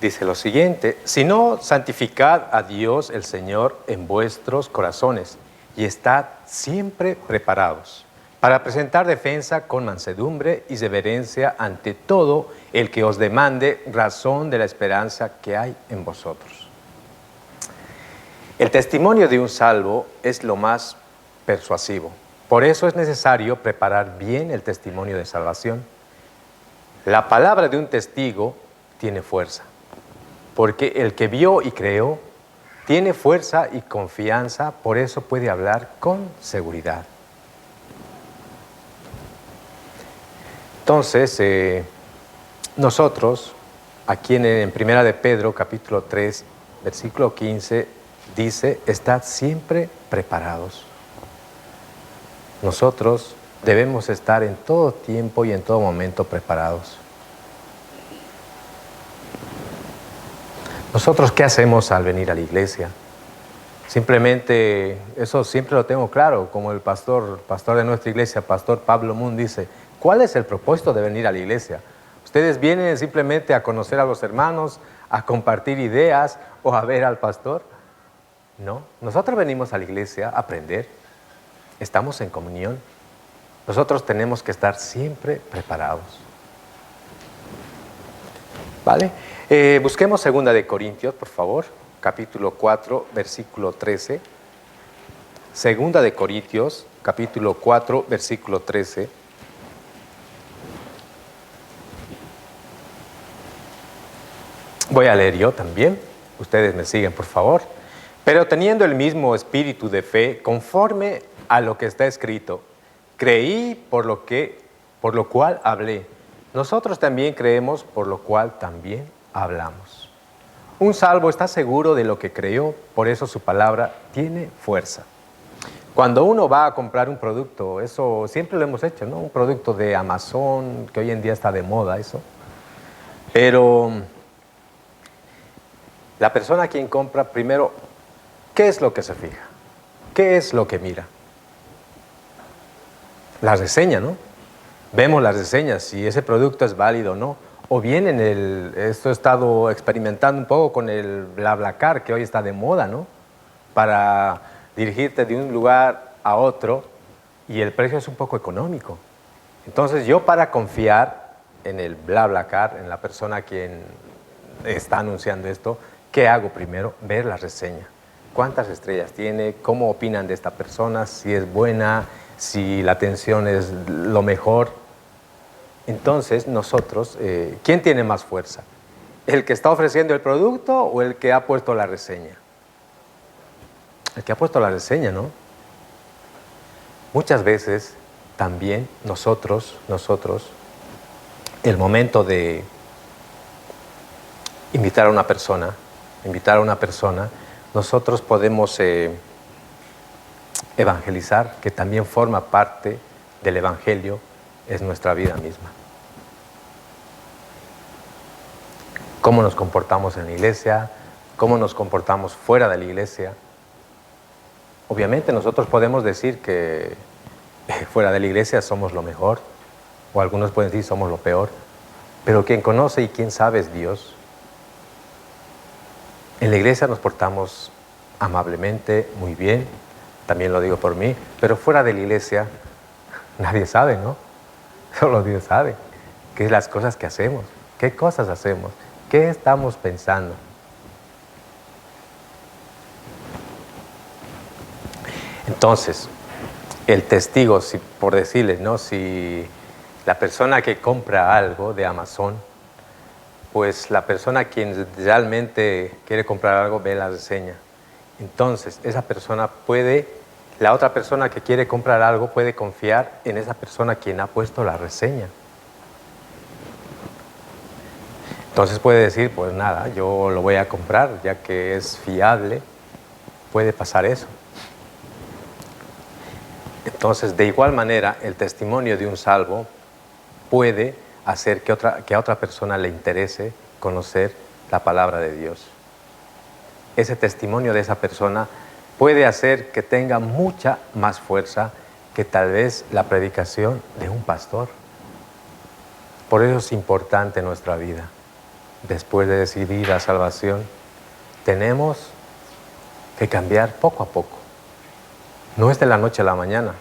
Dice lo siguiente: sino santificad a Dios el Señor en vuestros corazones y estad siempre preparados para presentar defensa con mansedumbre y reverencia ante todo el que os demande razón de la esperanza que hay en vosotros. El testimonio de un salvo es lo más persuasivo. Por eso es necesario preparar bien el testimonio de salvación. La palabra de un testigo tiene fuerza, porque el que vio y creó tiene fuerza y confianza, por eso puede hablar con seguridad. Entonces, nosotros, aquí en 1 de Pedro, capítulo 3, versículo 15, dice, estad siempre preparados. Nosotros debemos estar en todo tiempo y en todo momento preparados. ¿Nosotros qué hacemos al venir a la iglesia? Simplemente, eso siempre lo tengo claro, como el pastor de nuestra iglesia, pastor Pablo Moon, dice, ¿cuál es el propósito de venir a la iglesia? ¿Ustedes vienen simplemente a conocer a los hermanos, a compartir ideas o a ver al pastor? No, nosotros venimos a la iglesia a aprender, estamos en comunión. Nosotros tenemos que estar siempre preparados. ¿Vale? Busquemos 2 de Corintios, por favor, capítulo 4, versículo 13. 2 de Corintios, capítulo 4, versículo 13. Voy a leer yo también, ustedes me siguen, por favor. Pero teniendo el mismo espíritu de fe, conforme a lo que está escrito, creí por lo cual hablé. Nosotros también creemos, por lo cual también hablamos. Un salvo está seguro de lo que creyó, por eso su palabra tiene fuerza. Cuando uno va a comprar un producto, eso siempre lo hemos hecho, ¿no? Un producto de Amazon, que hoy en día está de moda eso. Pero la persona a quien compra, primero, ¿qué es lo que se fija? ¿Qué es lo que mira? La reseña, ¿no? Vemos las reseñas, si ese producto es válido o no. O bien esto he estado experimentando un poco con el BlaBlaCar, que hoy está de moda, ¿no? Para dirigirte de un lugar a otro y el precio es un poco económico. Entonces yo, para confiar en el BlaBlaCar, en la persona a quien está anunciando esto, ¿qué hago primero? Ver la reseña. ¿Cuántas estrellas tiene? ¿Cómo opinan de esta persona? Si es buena, si la atención es lo mejor. Entonces nosotros, ¿quién tiene más fuerza? ¿El que está ofreciendo el producto o el que ha puesto la reseña? El que ha puesto la reseña, ¿no? Muchas veces también nosotros, el momento de invitar a una persona, nosotros podemos evangelizar, que también forma parte del evangelio, es nuestra vida misma. cómo nos comportamos en la iglesia, cómo nos comportamos fuera de la iglesia. Obviamente nosotros podemos decir que fuera de la iglesia somos lo mejor, o algunos pueden decir somos lo peor, pero quien conoce y quien sabe es Dios. En la iglesia nos portamos amablemente, muy bien, también lo digo por mí, pero fuera de la iglesia nadie sabe, ¿no? Solo Dios sabe qué es las cosas que hacemos, qué cosas hacemos, qué estamos pensando. Entonces, el testigo, si, por decirles, ¿no? Si la persona que compra algo de Amazon, pues la persona quien realmente quiere comprar algo ve la reseña. Entonces, esa persona puede, la otra persona que quiere comprar algo puede confiar en esa persona quien ha puesto la reseña. Entonces puede decir, pues nada, yo lo voy a comprar, ya que es fiable, puede pasar eso. Entonces, de igual manera, el testimonio de un salvo puede hacer que a otra persona le interese conocer la palabra de Dios. Ese testimonio de esa persona puede hacer que tenga mucha más fuerza que tal vez la predicación de un pastor. Por eso es importante en nuestra vida. Después de decidir la salvación, tenemos que cambiar poco a poco. No es de la noche a la mañana,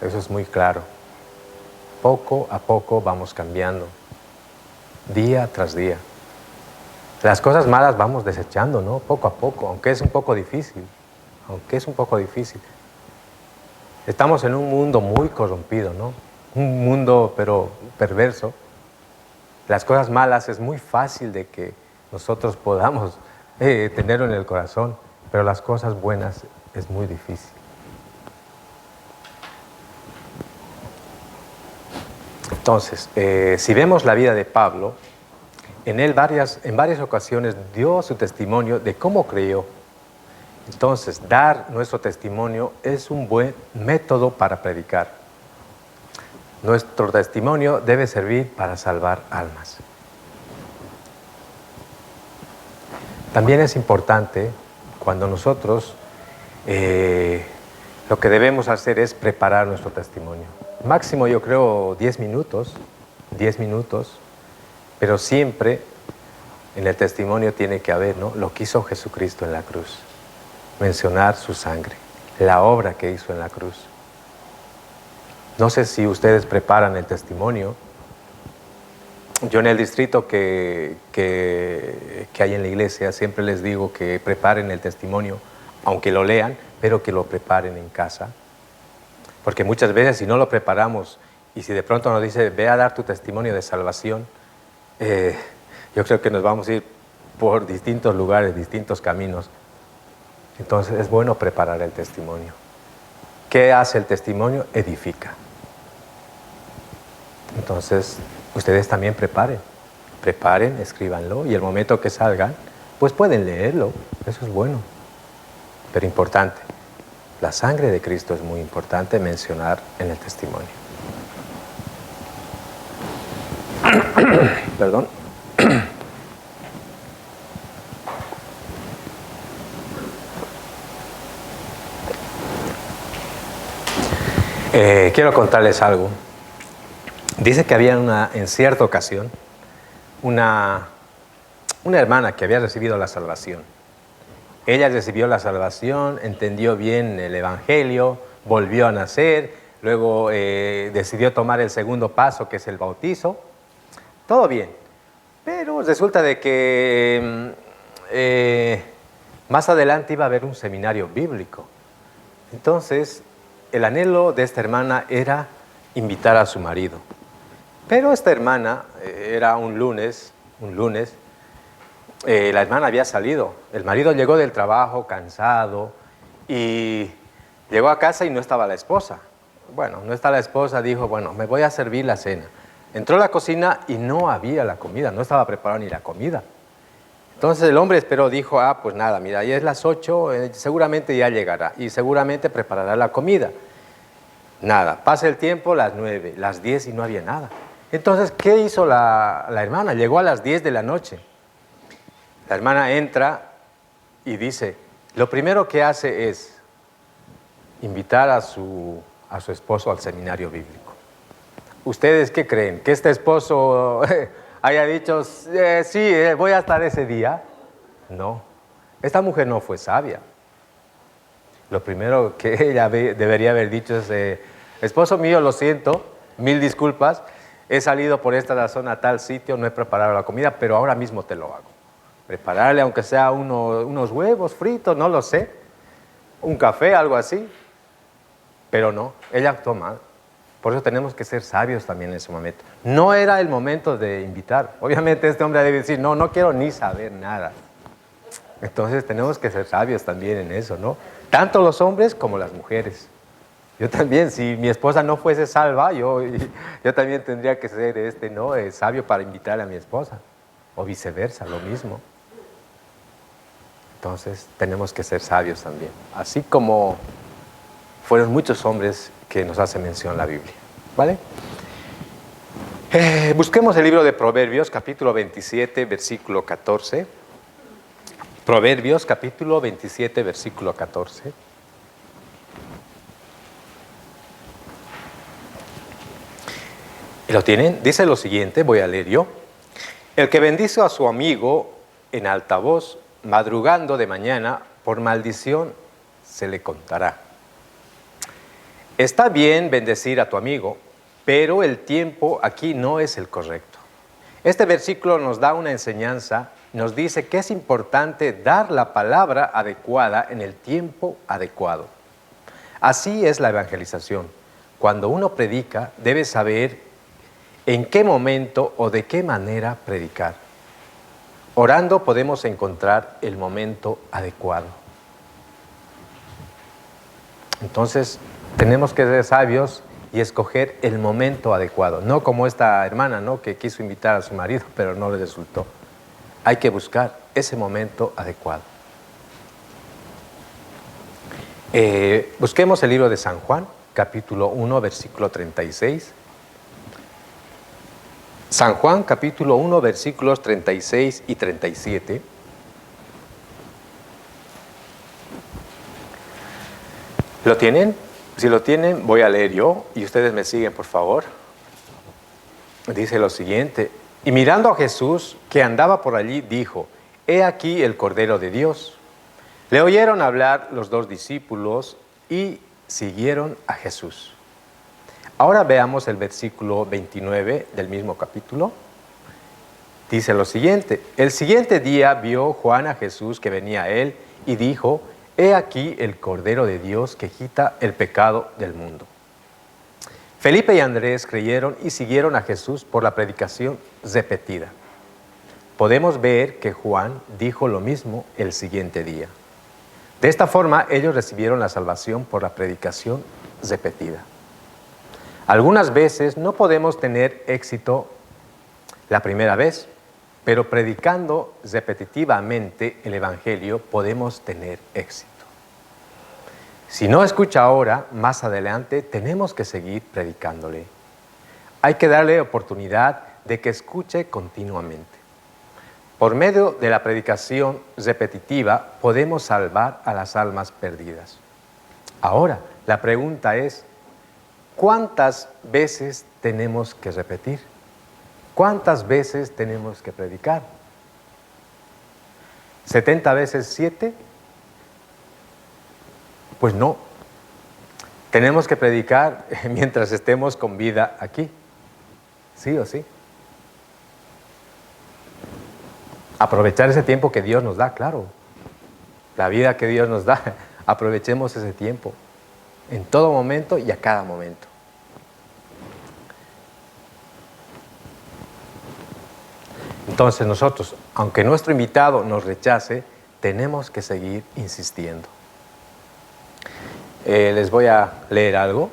eso es muy claro. Poco a poco vamos cambiando, día tras día. Las cosas malas vamos desechando, ¿no? Poco a poco, aunque es un poco difícil, Estamos en un mundo muy corrompido, ¿no? Un mundo, pero perverso. Las cosas malas es muy fácil de que nosotros podamos tenerlo en el corazón, pero las cosas buenas es muy difícil. Entonces, si vemos la vida de Pablo, en varias ocasiones dio su testimonio de cómo creyó. Entonces, dar nuestro testimonio es un buen método para predicar. Nuestro testimonio debe servir para salvar almas. También es importante cuando nosotros lo que debemos hacer es preparar nuestro testimonio. Máximo yo creo 10 minutos, pero siempre en el testimonio tiene que haber, ¿no?, lo que hizo Jesucristo en la cruz. Mencionar su sangre, la obra que hizo en la cruz. No sé si ustedes preparan el testimonio. Yo en el distrito que hay en la iglesia siempre les digo que preparen el testimonio, aunque lo lean, pero que lo preparen en casa. Porque muchas veces si no lo preparamos y si de pronto nos dice, ve a dar tu testimonio de salvación, yo creo que nos vamos a ir por distintos lugares, distintos caminos. Entonces es bueno preparar el testimonio. ¿Qué hace el testimonio? Edifica. Entonces ustedes también preparen, escríbanlo y el momento que salgan, pues pueden leerlo, eso es bueno. Pero importante, la sangre de Cristo es muy importante mencionar en el testimonio. Perdón. Quiero contarles algo. Dice que había en cierta ocasión una hermana que había recibido la salvación. Ella recibió la salvación, entendió bien el Evangelio, volvió a nacer, luego decidió tomar el segundo paso, que es el bautizo. Todo bien, pero resulta de que más adelante iba a haber un seminario bíblico. Entonces, el anhelo de esta hermana era invitar a su marido. Pero esta hermana, era un lunes, la hermana había salido. El marido llegó del trabajo cansado y llegó a casa y no estaba la esposa. Bueno, no está la esposa, dijo, bueno, me voy a servir la cena. Entró a la cocina y no había la comida, no estaba preparada ni la comida. Entonces el hombre esperó, dijo, pues nada, mira, ya es las 8, seguramente ya llegará y seguramente preparará la comida. Nada, pasa el tiempo, las 9, las 10 y no había nada. Entonces, ¿qué hizo la hermana? Llegó a las 10 de la noche La hermana entra y dice, lo primero que hace es invitar a su esposo al seminario bíblico. ¿Ustedes qué creen? ¿Que este esposo haya dicho, sí, voy a estar ese día? No, esta mujer no fue sabia. Lo primero que ella debería haber dicho es, esposo mío, lo siento, mil disculpas, he salido por esta razón a tal sitio, no he preparado la comida, pero ahora mismo te lo hago. Prepararle aunque sea unos huevos fritos, no lo sé, un café, algo así. Pero no, ella actuó mal. Por eso tenemos que ser sabios también en ese momento. No era el momento de invitar. Obviamente este hombre debe decir, no, no quiero ni saber nada. Entonces tenemos que ser sabios también en eso, ¿no? Tanto los hombres como las mujeres. Yo también, si mi esposa no fuese salva, yo también tendría que ser ¿no? Sabio para invitar a mi esposa. O viceversa, lo mismo. Entonces tenemos que ser sabios también. Así como fueron muchos hombres que nos hace mención la Biblia. ¿Vale? Busquemos el libro de Proverbios, capítulo 27, versículo 14. Proverbios, capítulo 27, versículo 14. ¿Lo tienen? Dice lo siguiente, voy a leer yo. El que bendice a su amigo en alta voz, madrugando de mañana, por maldición se le contará. Está bien bendecir a tu amigo, pero el tiempo aquí no es el correcto. Este versículo nos da una enseñanza, nos dice que es importante dar la palabra adecuada en el tiempo adecuado. Así es la evangelización. Cuando uno predica, debe saber en qué momento o de qué manera predicar. Orando podemos encontrar el momento adecuado. Entonces, tenemos que ser sabios y escoger el momento adecuado. No como esta hermana, ¿no? Que quiso invitar a su marido, pero no le resultó. Hay que buscar ese momento adecuado. Busquemos el libro de San Juan, capítulo 1, versículo 36. San Juan, capítulo 1, versículos 36 y 37. ¿Lo tienen? Si lo tienen, voy a leer yo y ustedes me siguen, por favor. Dice lo siguiente: y mirando a Jesús, que andaba por allí, dijo, he aquí el Cordero de Dios. Le oyeron hablar los dos discípulos y siguieron a Jesús. Ahora veamos el versículo 29 del mismo capítulo. Dice lo siguiente: el siguiente día vio Juan a Jesús que venía a él y dijo, he aquí el Cordero de Dios que quita el pecado del mundo. Felipe y Andrés creyeron y siguieron a Jesús por la predicación repetida. Podemos ver que Juan dijo lo mismo el siguiente día. De esta forma, ellos recibieron la salvación por la predicación repetida. Algunas veces no podemos tener éxito la primera vez, pero predicando repetitivamente el Evangelio podemos tener éxito. Si no escucha ahora, más adelante tenemos que seguir predicándole. Hay que darle oportunidad de que escuche continuamente. Por medio de la predicación repetitiva podemos salvar a las almas perdidas. Ahora, la pregunta es, ¿cuántas veces tenemos que repetir? ¿Cuántas veces tenemos que predicar? ¿70 veces 7? Pues no. Tenemos que predicar mientras estemos con vida aquí. Sí o sí. Aprovechar ese tiempo que Dios nos da, claro. La vida que Dios nos da, aprovechemos ese tiempo. En todo momento y a cada momento. Entonces nosotros, aunque nuestro invitado nos rechace, tenemos que seguir insistiendo. Les voy a leer algo.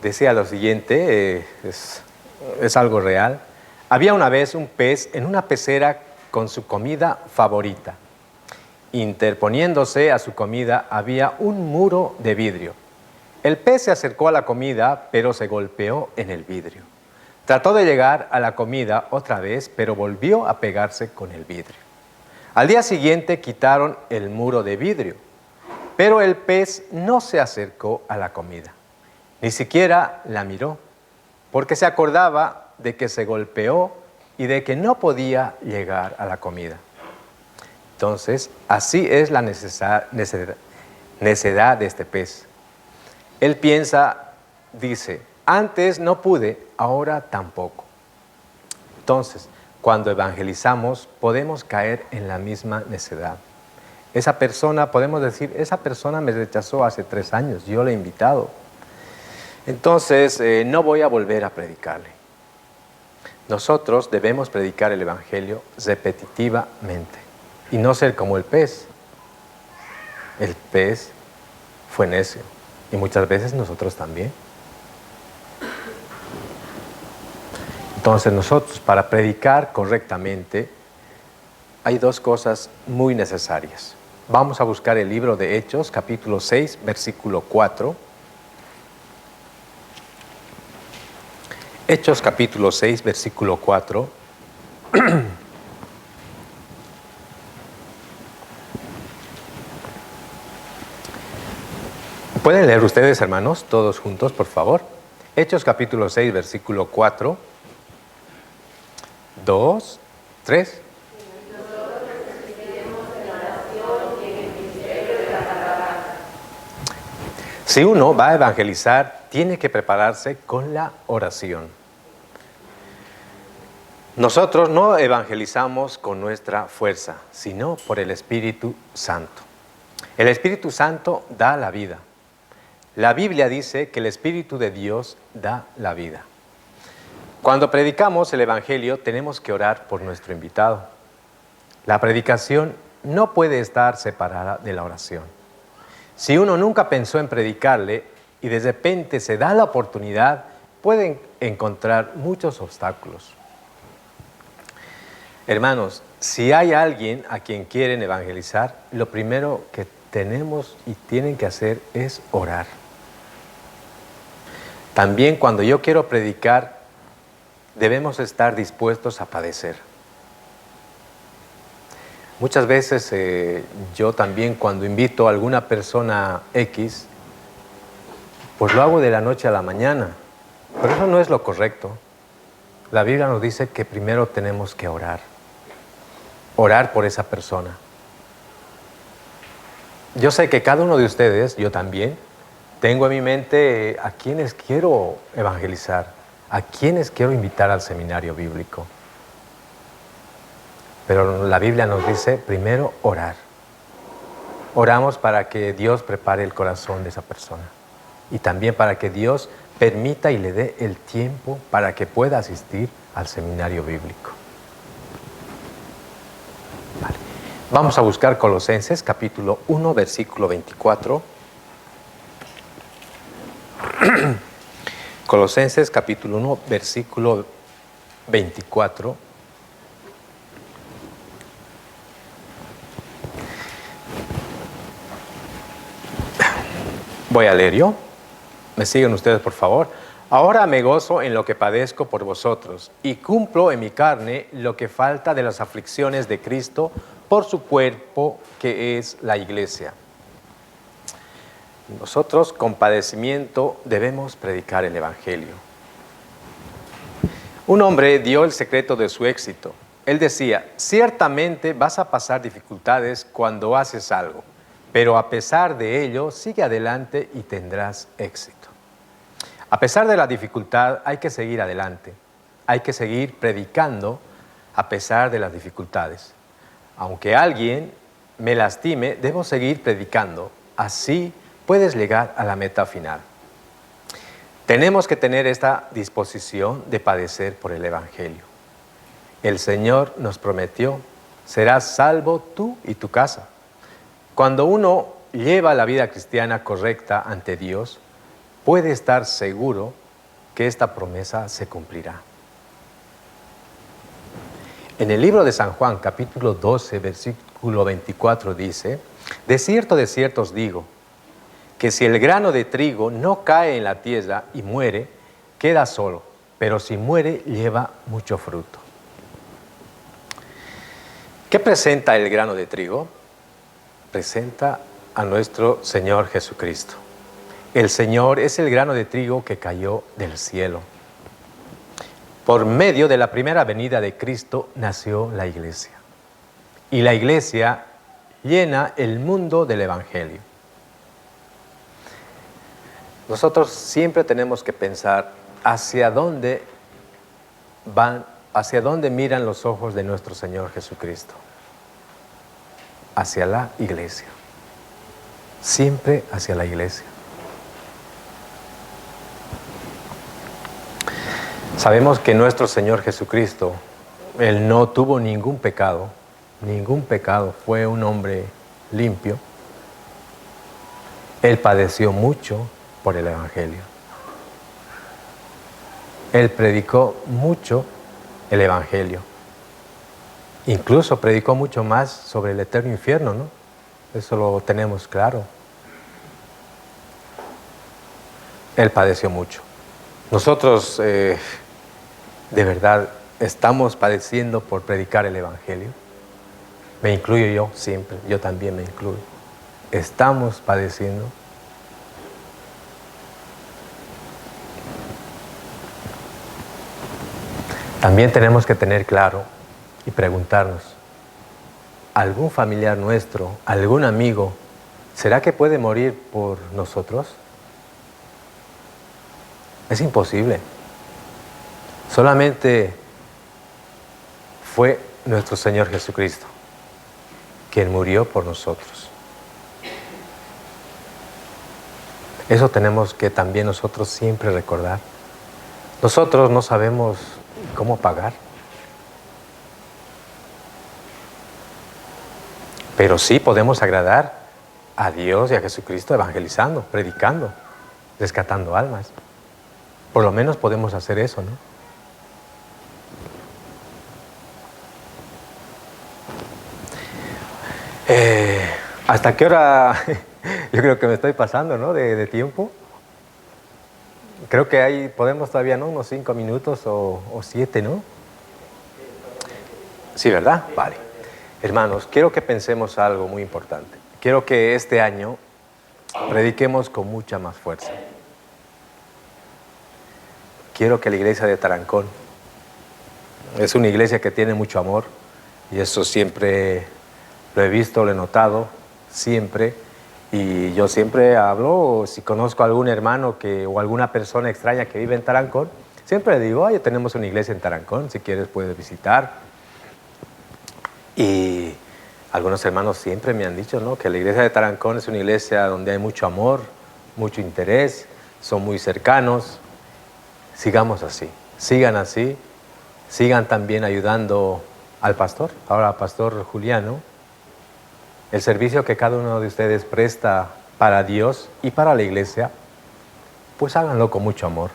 Decía lo siguiente, es algo real. Había una vez un pez en una pecera con su comida favorita. Interponiéndose a su comida había un muro de vidrio. El pez se acercó a la comida, pero se golpeó en el vidrio. Trató de llegar a la comida otra vez, pero volvió a pegarse con el vidrio. Al día siguiente quitaron el muro de vidrio, pero el pez no se acercó a la comida, ni siquiera la miró, porque se acordaba de que se golpeó y de que no podía llegar a la comida. Entonces, así es la necedad de este pez. Él piensa, dice, antes no pude, ahora tampoco. Entonces, cuando evangelizamos, podemos caer en la misma necedad. Esa persona, podemos decir, esa persona me rechazó hace 3 años, yo le he invitado. Entonces, no voy a volver a predicarle. Nosotros debemos predicar el Evangelio repetitivamente y no ser como el pez. El pez fue necio y muchas veces nosotros también. Entonces nosotros, para predicar correctamente, hay 2 cosas muy necesarias. Vamos a buscar el libro de Hechos, capítulo 6, versículo 4. Hechos, capítulo 6, versículo 4. ¿Pueden leer ustedes, hermanos, todos juntos, por favor? Hechos, capítulo 6, versículo 4. 2, 3. Si uno va a evangelizar, tiene que prepararse con la oración. Nosotros no evangelizamos con nuestra fuerza, sino por el Espíritu Santo. El Espíritu Santo da la vida. La Biblia dice que el Espíritu de Dios da la vida. Cuando predicamos el Evangelio, tenemos que orar por nuestro invitado. La predicación no puede estar separada de la oración. Si uno nunca pensó en predicarle y de repente se da la oportunidad, pueden encontrar muchos obstáculos. Hermanos, si hay alguien a quien quieren evangelizar, lo primero que tenemos y tienen que hacer es orar. También cuando yo quiero predicar, debemos estar dispuestos a padecer. Muchas veces yo también cuando invito a alguna persona X, pues lo hago de la noche a la mañana, pero eso no es lo correcto. La Biblia nos dice que primero tenemos que orar por esa persona. Yo sé que cada uno de ustedes, yo también, tengo en mi mente a quienes quiero evangelizar, a quienes quiero invitar al seminario bíblico. Pero la Biblia nos dice primero orar. Oramos para que Dios prepare el corazón de esa persona y también para que Dios permita y le dé el tiempo para que pueda asistir al seminario bíblico. Vale. Vamos a buscar Colosenses capítulo 1, versículo 24. Colosenses capítulo 1, versículo 24. Voy a leer yo. ¿Me siguen ustedes, por favor? Ahora me gozo en lo que padezco por vosotros y cumplo en mi carne lo que falta de las aflicciones de Cristo por su cuerpo, que es la iglesia. Nosotros, con padecimiento, debemos predicar el Evangelio. Un hombre dio el secreto de su éxito. Él decía, ciertamente vas a pasar dificultades cuando haces algo, pero a pesar de ello, sigue adelante y tendrás éxito. A pesar de la dificultad, hay que seguir adelante. Hay que seguir predicando a pesar de las dificultades. Aunque alguien me lastime, debo seguir predicando. Así puedes llegar a la meta final. Tenemos que tener esta disposición de padecer por el Evangelio. El Señor nos prometió, serás salvo tú y tu casa. Cuando uno lleva la vida cristiana correcta ante Dios, puede estar seguro que esta promesa se cumplirá. En el libro de San Juan, capítulo 12, versículo 24 dice, de cierto os digo, que si el grano de trigo no cae en la tierra y muere, queda solo, pero si muere, lleva mucho fruto. ¿Qué presenta el grano de trigo? Presenta a nuestro Señor Jesucristo. El Señor es el grano de trigo que cayó del cielo. Por medio de la primera venida de Cristo nació la iglesia. Y la iglesia llena el mundo del Evangelio. Nosotros siempre tenemos que pensar hacia dónde miran los ojos de nuestro Señor Jesucristo. Hacia la iglesia. Siempre hacia la iglesia. Sabemos que nuestro Señor Jesucristo, Él no tuvo ningún pecado, fue un hombre limpio. Él padeció mucho por el Evangelio. Él predicó mucho el Evangelio. Incluso predicó mucho más sobre el eterno infierno, ¿no? Eso lo tenemos claro. Él padeció mucho. Nosotros, de verdad, estamos padeciendo por predicar el Evangelio. Me incluyo yo siempre, yo también me incluyo. Estamos padeciendo. También tenemos que tener claro y preguntarnos, ¿algún familiar nuestro, algún amigo, será que puede morir por nosotros? Es imposible. Solamente fue nuestro Señor Jesucristo quien murió por nosotros. Eso tenemos que también nosotros siempre recordar. Nosotros no sabemos cómo pagar, pero sí podemos agradar a Dios y a Jesucristo evangelizando, predicando, rescatando almas. Por lo menos podemos hacer eso, ¿no? ¿Hasta qué hora? Yo creo que me estoy pasando, ¿no? De tiempo. Creo que ahí podemos todavía, ¿no? Unos 5 minutos o 7, ¿no? Sí, ¿verdad? Vale. Hermanos, quiero que pensemos algo muy importante. Quiero que este año prediquemos con mucha más fuerza. Quiero que la iglesia de Tarancón es una iglesia que tiene mucho amor, y eso siempre lo he visto, lo he notado, siempre. Y yo siempre hablo, si conozco a algún hermano o alguna persona extraña que vive en Tarancón, siempre le digo, oye, tenemos una iglesia en Tarancón, si quieres puedes visitar. Y algunos hermanos siempre me han dicho, ¿no?, que la iglesia de Tarancón es una iglesia donde hay mucho amor, mucho interés, son muy cercanos. Sigamos así, sigan también ayudando al pastor, ahora al pastor Juliano. El servicio que cada uno de ustedes presta para Dios y para la iglesia, pues háganlo con mucho amor,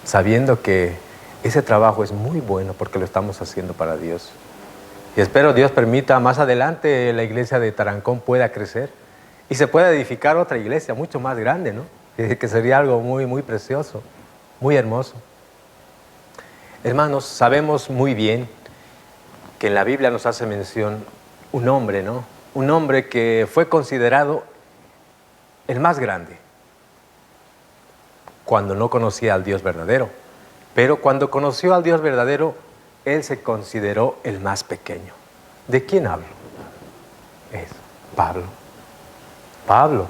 sabiendo que ese trabajo es muy bueno porque lo estamos haciendo para Dios. Y espero Dios permita más adelante la iglesia de Tarancón pueda crecer y se pueda edificar otra iglesia mucho más grande, ¿no? Que sería algo muy, muy precioso, muy hermoso. Hermanos, sabemos muy bien que en la Biblia nos hace mención un hombre, ¿no? Un hombre que fue considerado el más grande cuando no conocía al Dios verdadero. Pero cuando conoció al Dios verdadero, él se consideró el más pequeño. ¿De quién hablo? Es Pablo. Pablo.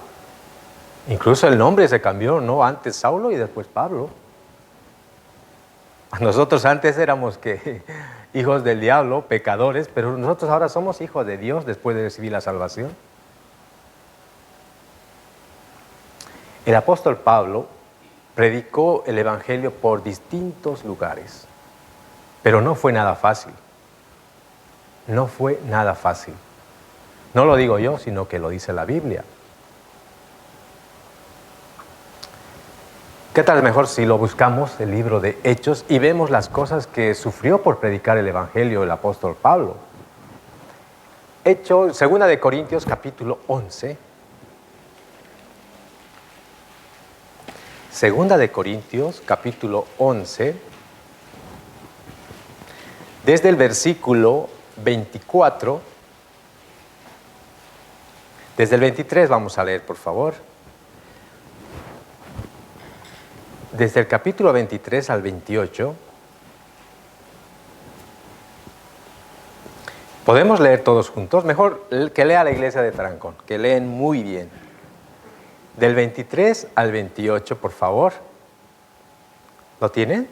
Incluso el nombre se cambió, ¿no? Antes Saulo y después Pablo. Nosotros antes éramos hijos del diablo, pecadores, pero nosotros ahora somos hijos de Dios después de recibir la salvación. El apóstol Pablo predicó el Evangelio por distintos lugares, pero no fue nada fácil. No fue nada fácil. No lo digo yo, sino que lo dice la Biblia. ¿Qué tal mejor si lo buscamos, el libro de Hechos, y vemos las cosas que sufrió por predicar el Evangelio el apóstol Pablo? Hechos, 2 de Corintios, capítulo 11. 2 de Corintios, capítulo 11, desde el versículo 24, desde el 23 vamos a leer, por favor. Desde el capítulo 23 al 28, podemos leer todos juntos. Mejor que lea la iglesia de Tarancón, que leen muy bien. Del 23 al 28, por favor. ¿Lo tienen?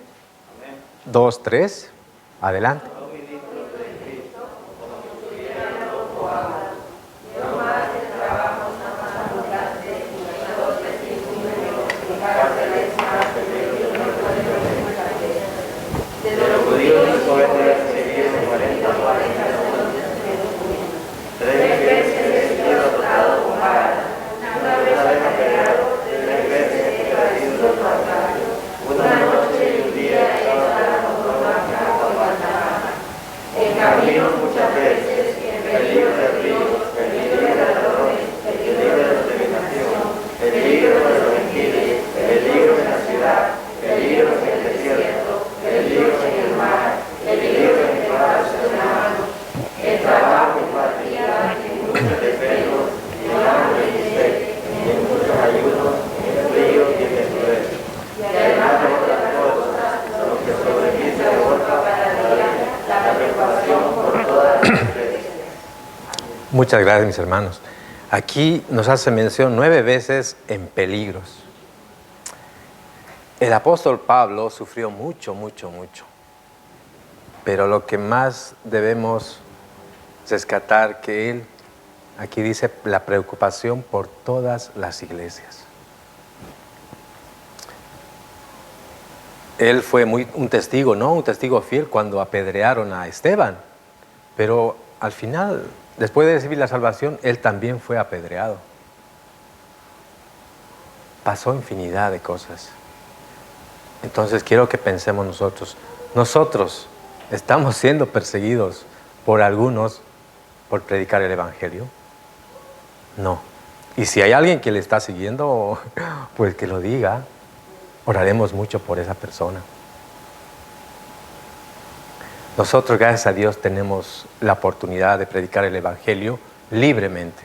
2, 3, adelante. Muchas gracias, mis hermanos. Aquí nos hace mención 9 veces en peligros. El apóstol Pablo sufrió mucho, mucho, mucho. Pero lo que más debemos rescatar que él, aquí dice, la preocupación por todas las iglesias. Él fue un testigo, ¿no? Un testigo fiel cuando apedrearon a Esteban. Pero al final, después de recibir la salvación, él también fue apedreado. Pasó infinidad de cosas. Entonces quiero que pensemos nosotros. Nosotros estamos siendo perseguidos por algunos por predicar el Evangelio. No. Y si hay alguien que le está siguiendo, pues que lo diga. Oraremos mucho por esa persona. Nosotros, gracias a Dios, tenemos la oportunidad de predicar el Evangelio libremente.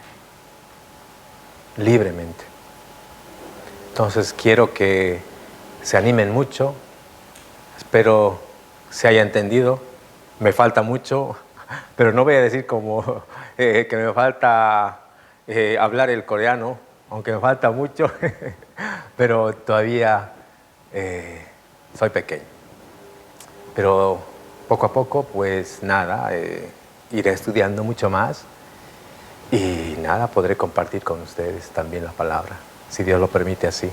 Libremente. Entonces quiero que se animen mucho. Espero se haya entendido. Me falta mucho, pero no voy a decir como que me falta hablar el coreano, aunque me falta mucho, pero todavía soy pequeño. Pero poco a poco, pues nada, iré estudiando mucho más y nada, podré compartir con ustedes también la palabra, si Dios lo permite así.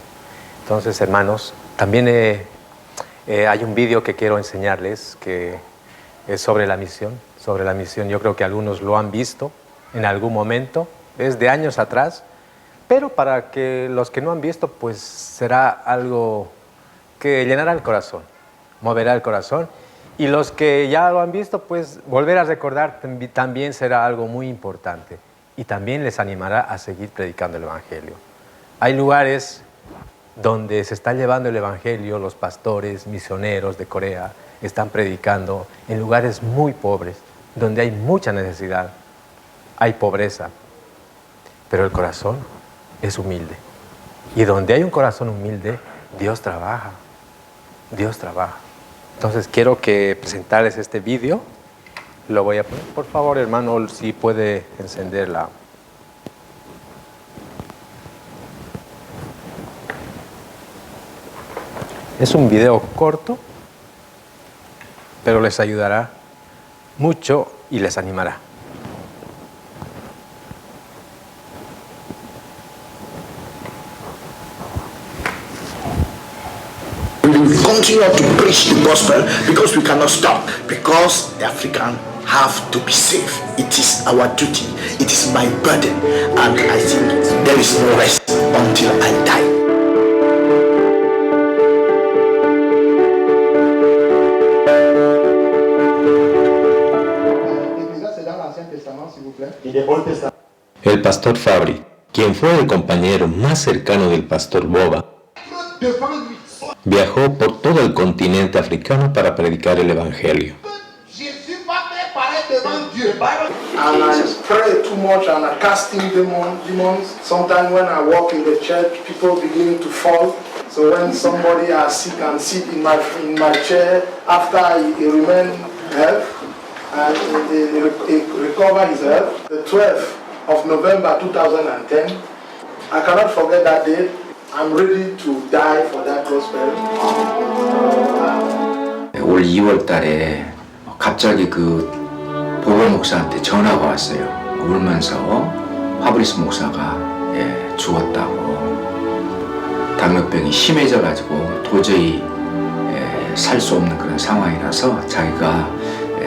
Entonces, hermanos, también hay un vídeo que quiero enseñarles que es sobre la misión. Sobre la misión, yo creo que algunos lo han visto en algún momento, es de años atrás, pero para que los que no han visto, pues será algo que llenará el corazón, moverá el corazón. Y los que ya lo han visto, pues volver a recordar también será algo muy importante y también les animará a seguir predicando el Evangelio. Hay lugares donde se está llevando el Evangelio, los pastores, misioneros de Corea están predicando en lugares muy pobres, donde hay mucha necesidad, hay pobreza, pero el corazón es humilde. Y donde hay un corazón humilde, Dios trabaja. Dios trabaja. Entonces quiero que presentarles este vídeo. Lo voy a poner. Por favor, hermano, si puede encenderla. Es un video corto, pero les ayudará mucho y les animará. We continue to preach the gospel because we cannot stop, because the African have to be safe. It is our duty, it is my burden, and I think there is no rest until I die. El pastor Fabri, quien fue el compañero más cercano del pastor Boba, viajó por todo el continente africano para predicar el Evangelio. And I pray too much and I casting demons. Sometimes when I walk in the church, people begin to fall. So when somebody is sick and sit in my chair, after he remain health, and he recover his health, the 12th of November 2010, I cannot forget that day. I'm ready to die for that gospel. 올 2월 달에 갑자기 그 보고 목사한테 전화가 왔어요. 울면서 파브리스 목사가 죽었다고. 당뇨병이 심해져가지고 도저히 살 수 없는 그런 상황이라서 자기가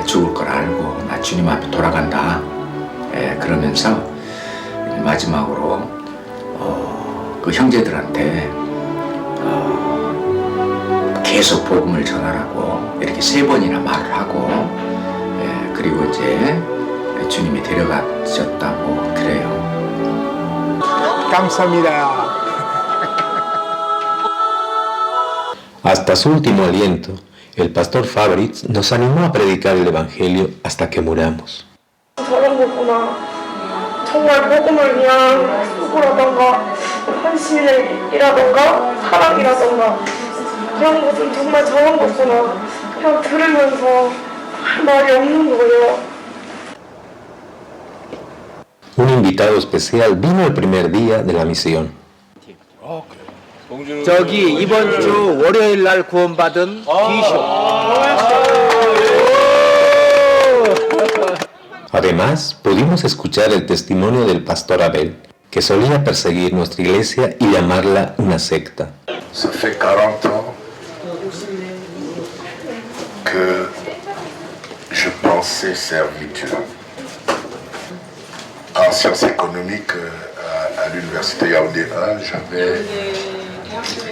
죽을 걸 알고 나 주님 앞에 돌아간다. 그러면서 마지막으로 그 형제들한테 계속 복음을 전하라고 이렇게 3번이나 말을 하고 그리고 이제 주님이 데려가셨다고 그래요. 감사합니다. Hasta su último aliento, el pastor Fabritz nos animó a predicar el Evangelio hasta que muramos. 저런 거구나. 정말 복음을 위한 수고라던가 헌신이라던가 사랑이라던가 그런 것은 정말 저런 거구나. 그냥 들으면서 할 말이 없는 거예요. Un invitado especial vino el primer día de la misión. 저기 이번 주 월요일 날 구원받은 기쇼. Además, pudimos escuchar el testimonio del pastor Abel, que solía perseguir nuestra iglesia y llamarla una secta. Ça fait 40 ans que je pensais servir Dieu. En sciences économiques à l'université Yaoundé 1,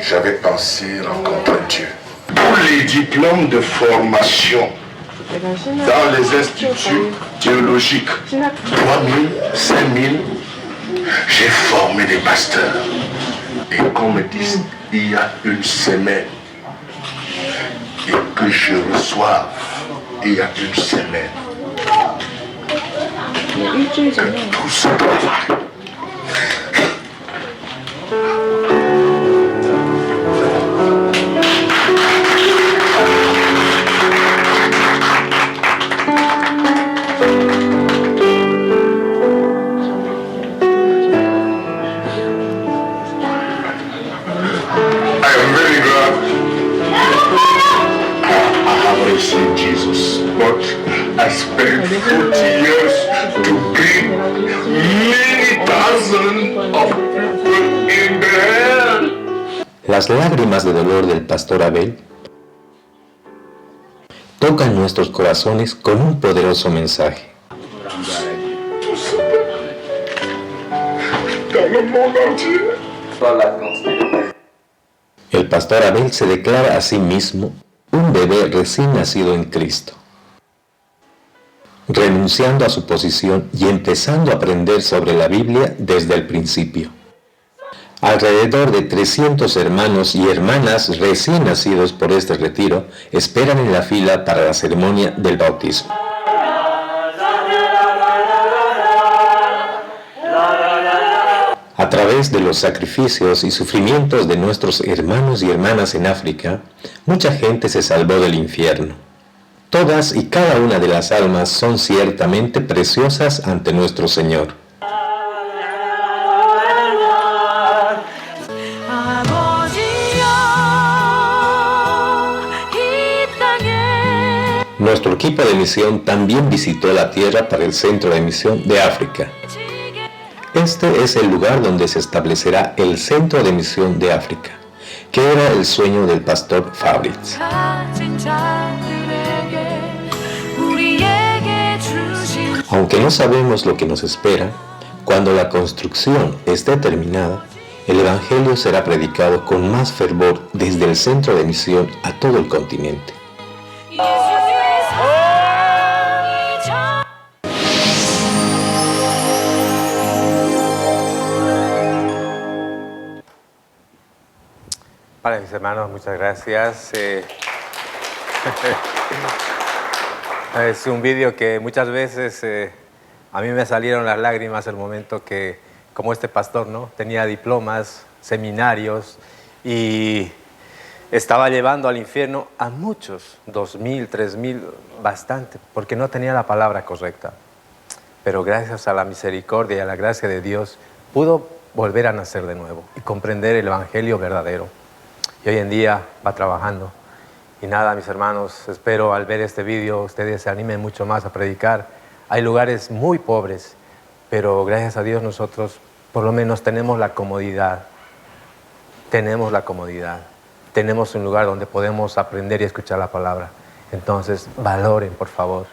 j'avais pensé rencontrer Dieu. Pour les diplômes de formation dans les instituts théologiques, 3000, 5000, j'ai formé des pasteurs. Et qu'on me dise, il y a une semaine, et que je reçoive, il y a une semaine, que tout ce travail, Jesus, but I spent 40 years to bring many thousands of people in the hell. Las lágrimas de dolor del pastor Abel tocan nuestros corazones con un poderoso mensaje. Dans le monde entier. El pastor Abel se declara a sí mismo un bebé recién nacido en Cristo, renunciando a su posición y empezando a aprender sobre la Biblia desde el principio. Alrededor de 300 hermanos y hermanas recién nacidos por este retiro esperan en la fila para la ceremonia del bautismo. A través de los sacrificios y sufrimientos de nuestros hermanos y hermanas en África, mucha gente se salvó del infierno. Todas y cada una de las almas son ciertamente preciosas ante nuestro Señor. Nuestro equipo de misión también visitó la tierra para el Centro de Misión de África. Este es el lugar donde se establecerá el Centro de Misión de África, que era el sueño del pastor Fabritz. Aunque no sabemos lo que nos espera, cuando la construcción esté terminada, el Evangelio será predicado con más fervor desde el Centro de Misión a todo el continente. Vale, mis hermanos, muchas gracias. Es un vídeo que muchas veces a mí me salieron las lágrimas el momento que, como este pastor, ¿no? Tenía diplomas, seminarios y estaba llevando al infierno a muchos, 2,000, 3,000, bastante, porque no tenía la palabra correcta. Pero gracias a la misericordia y a la gracia de Dios pudo volver a nacer de nuevo y comprender el evangelio verdadero. Y hoy en día va trabajando. Y nada, mis hermanos, espero al ver este vídeo ustedes se animen mucho más a predicar. Hay lugares muy pobres, pero gracias a Dios nosotros por lo menos tenemos la comodidad. Tenemos la comodidad. Tenemos un lugar donde podemos aprender y escuchar la palabra. Entonces, valoren, por favor.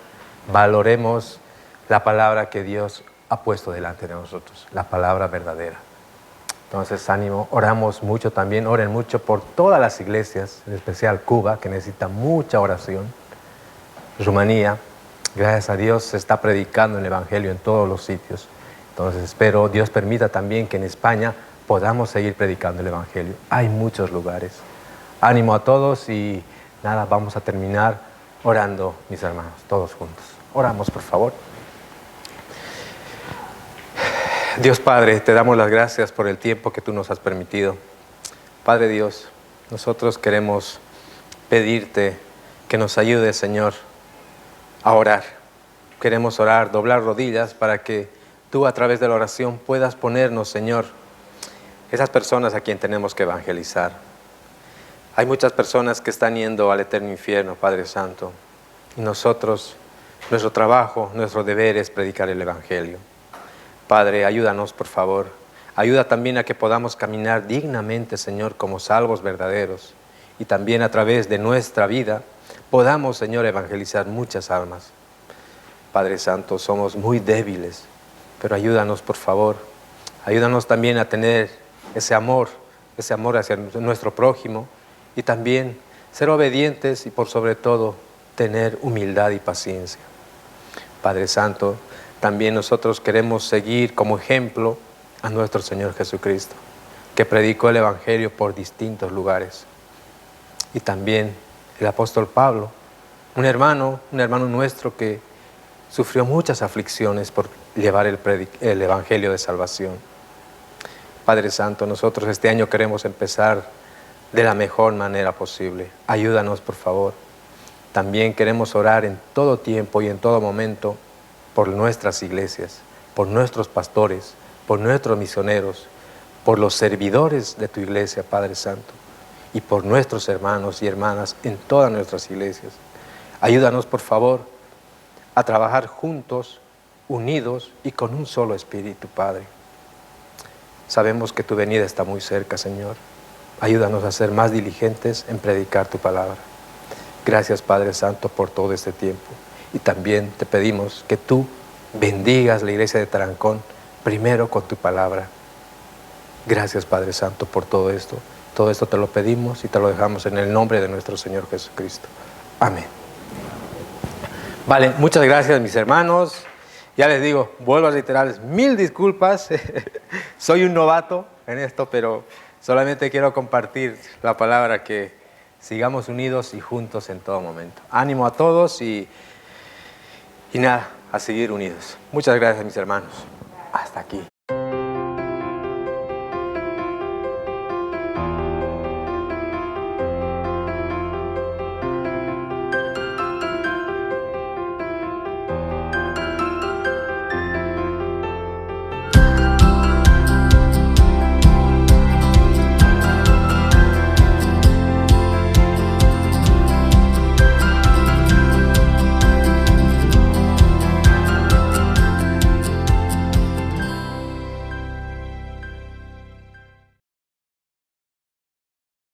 Valoremos la palabra que Dios ha puesto delante de nosotros, la palabra verdadera. Entonces, ánimo, oramos mucho también, oren mucho por todas las iglesias, en especial Cuba, que necesita mucha oración. Rumanía, gracias a Dios, se está predicando el evangelio en todos los sitios. Entonces, espero Dios permita también que en España podamos seguir predicando el evangelio. Hay muchos lugares. Ánimo a todos y nada, vamos a terminar orando, mis hermanos, todos juntos. Oramos, por favor. Dios Padre, te damos las gracias por el tiempo que tú nos has permitido. Padre Dios, nosotros queremos pedirte que nos ayudes, Señor, a orar. Queremos orar, doblar rodillas para que tú a través de la oración puedas ponernos, Señor, esas personas a quien tenemos que evangelizar. Hay muchas personas que están yendo al eterno infierno, Padre Santo, y nosotros, nuestro trabajo, nuestro deber es predicar el evangelio. Padre, ayúdanos, por favor. Ayuda también a que podamos caminar dignamente, Señor, como salvos verdaderos. Y también a través de nuestra vida podamos, Señor, evangelizar muchas almas. Padre Santo, somos muy débiles, pero ayúdanos, por favor. Ayúdanos también a tener ese amor hacia nuestro prójimo y también ser obedientes y, por sobre todo, tener humildad y paciencia. Padre Santo, también nosotros queremos seguir como ejemplo a nuestro Señor Jesucristo, que predicó el evangelio por distintos lugares. Y también el apóstol Pablo, un hermano nuestro que sufrió muchas aflicciones por llevar el evangelio de salvación. Padre Santo, nosotros este año queremos empezar de la mejor manera posible. Ayúdanos, por favor. También queremos orar en todo tiempo y en todo momento por nuestras iglesias, por nuestros pastores, por nuestros misioneros, por los servidores de tu iglesia, Padre Santo, y por nuestros hermanos y hermanas en todas nuestras iglesias. Ayúdanos, por favor, a trabajar juntos, unidos y con un solo espíritu, Padre. Sabemos que tu venida está muy cerca, Señor. Ayúdanos a ser más diligentes en predicar tu palabra. Gracias, Padre Santo, por todo este tiempo. Y también te pedimos que tú bendigas la iglesia de Tarancón, primero con tu palabra. Gracias, Padre Santo, por todo esto. Todo esto te lo pedimos y te lo dejamos en el nombre de nuestro Señor Jesucristo. Amén. Vale, muchas gracias, mis hermanos. Ya les digo, vuelvo a reiterarles 1000 disculpas. Soy un novato en esto, pero solamente quiero compartir la palabra que sigamos unidos y juntos en todo momento. Ánimo a todos y nada, a seguir unidos. Muchas gracias, mis hermanos. Hasta aquí.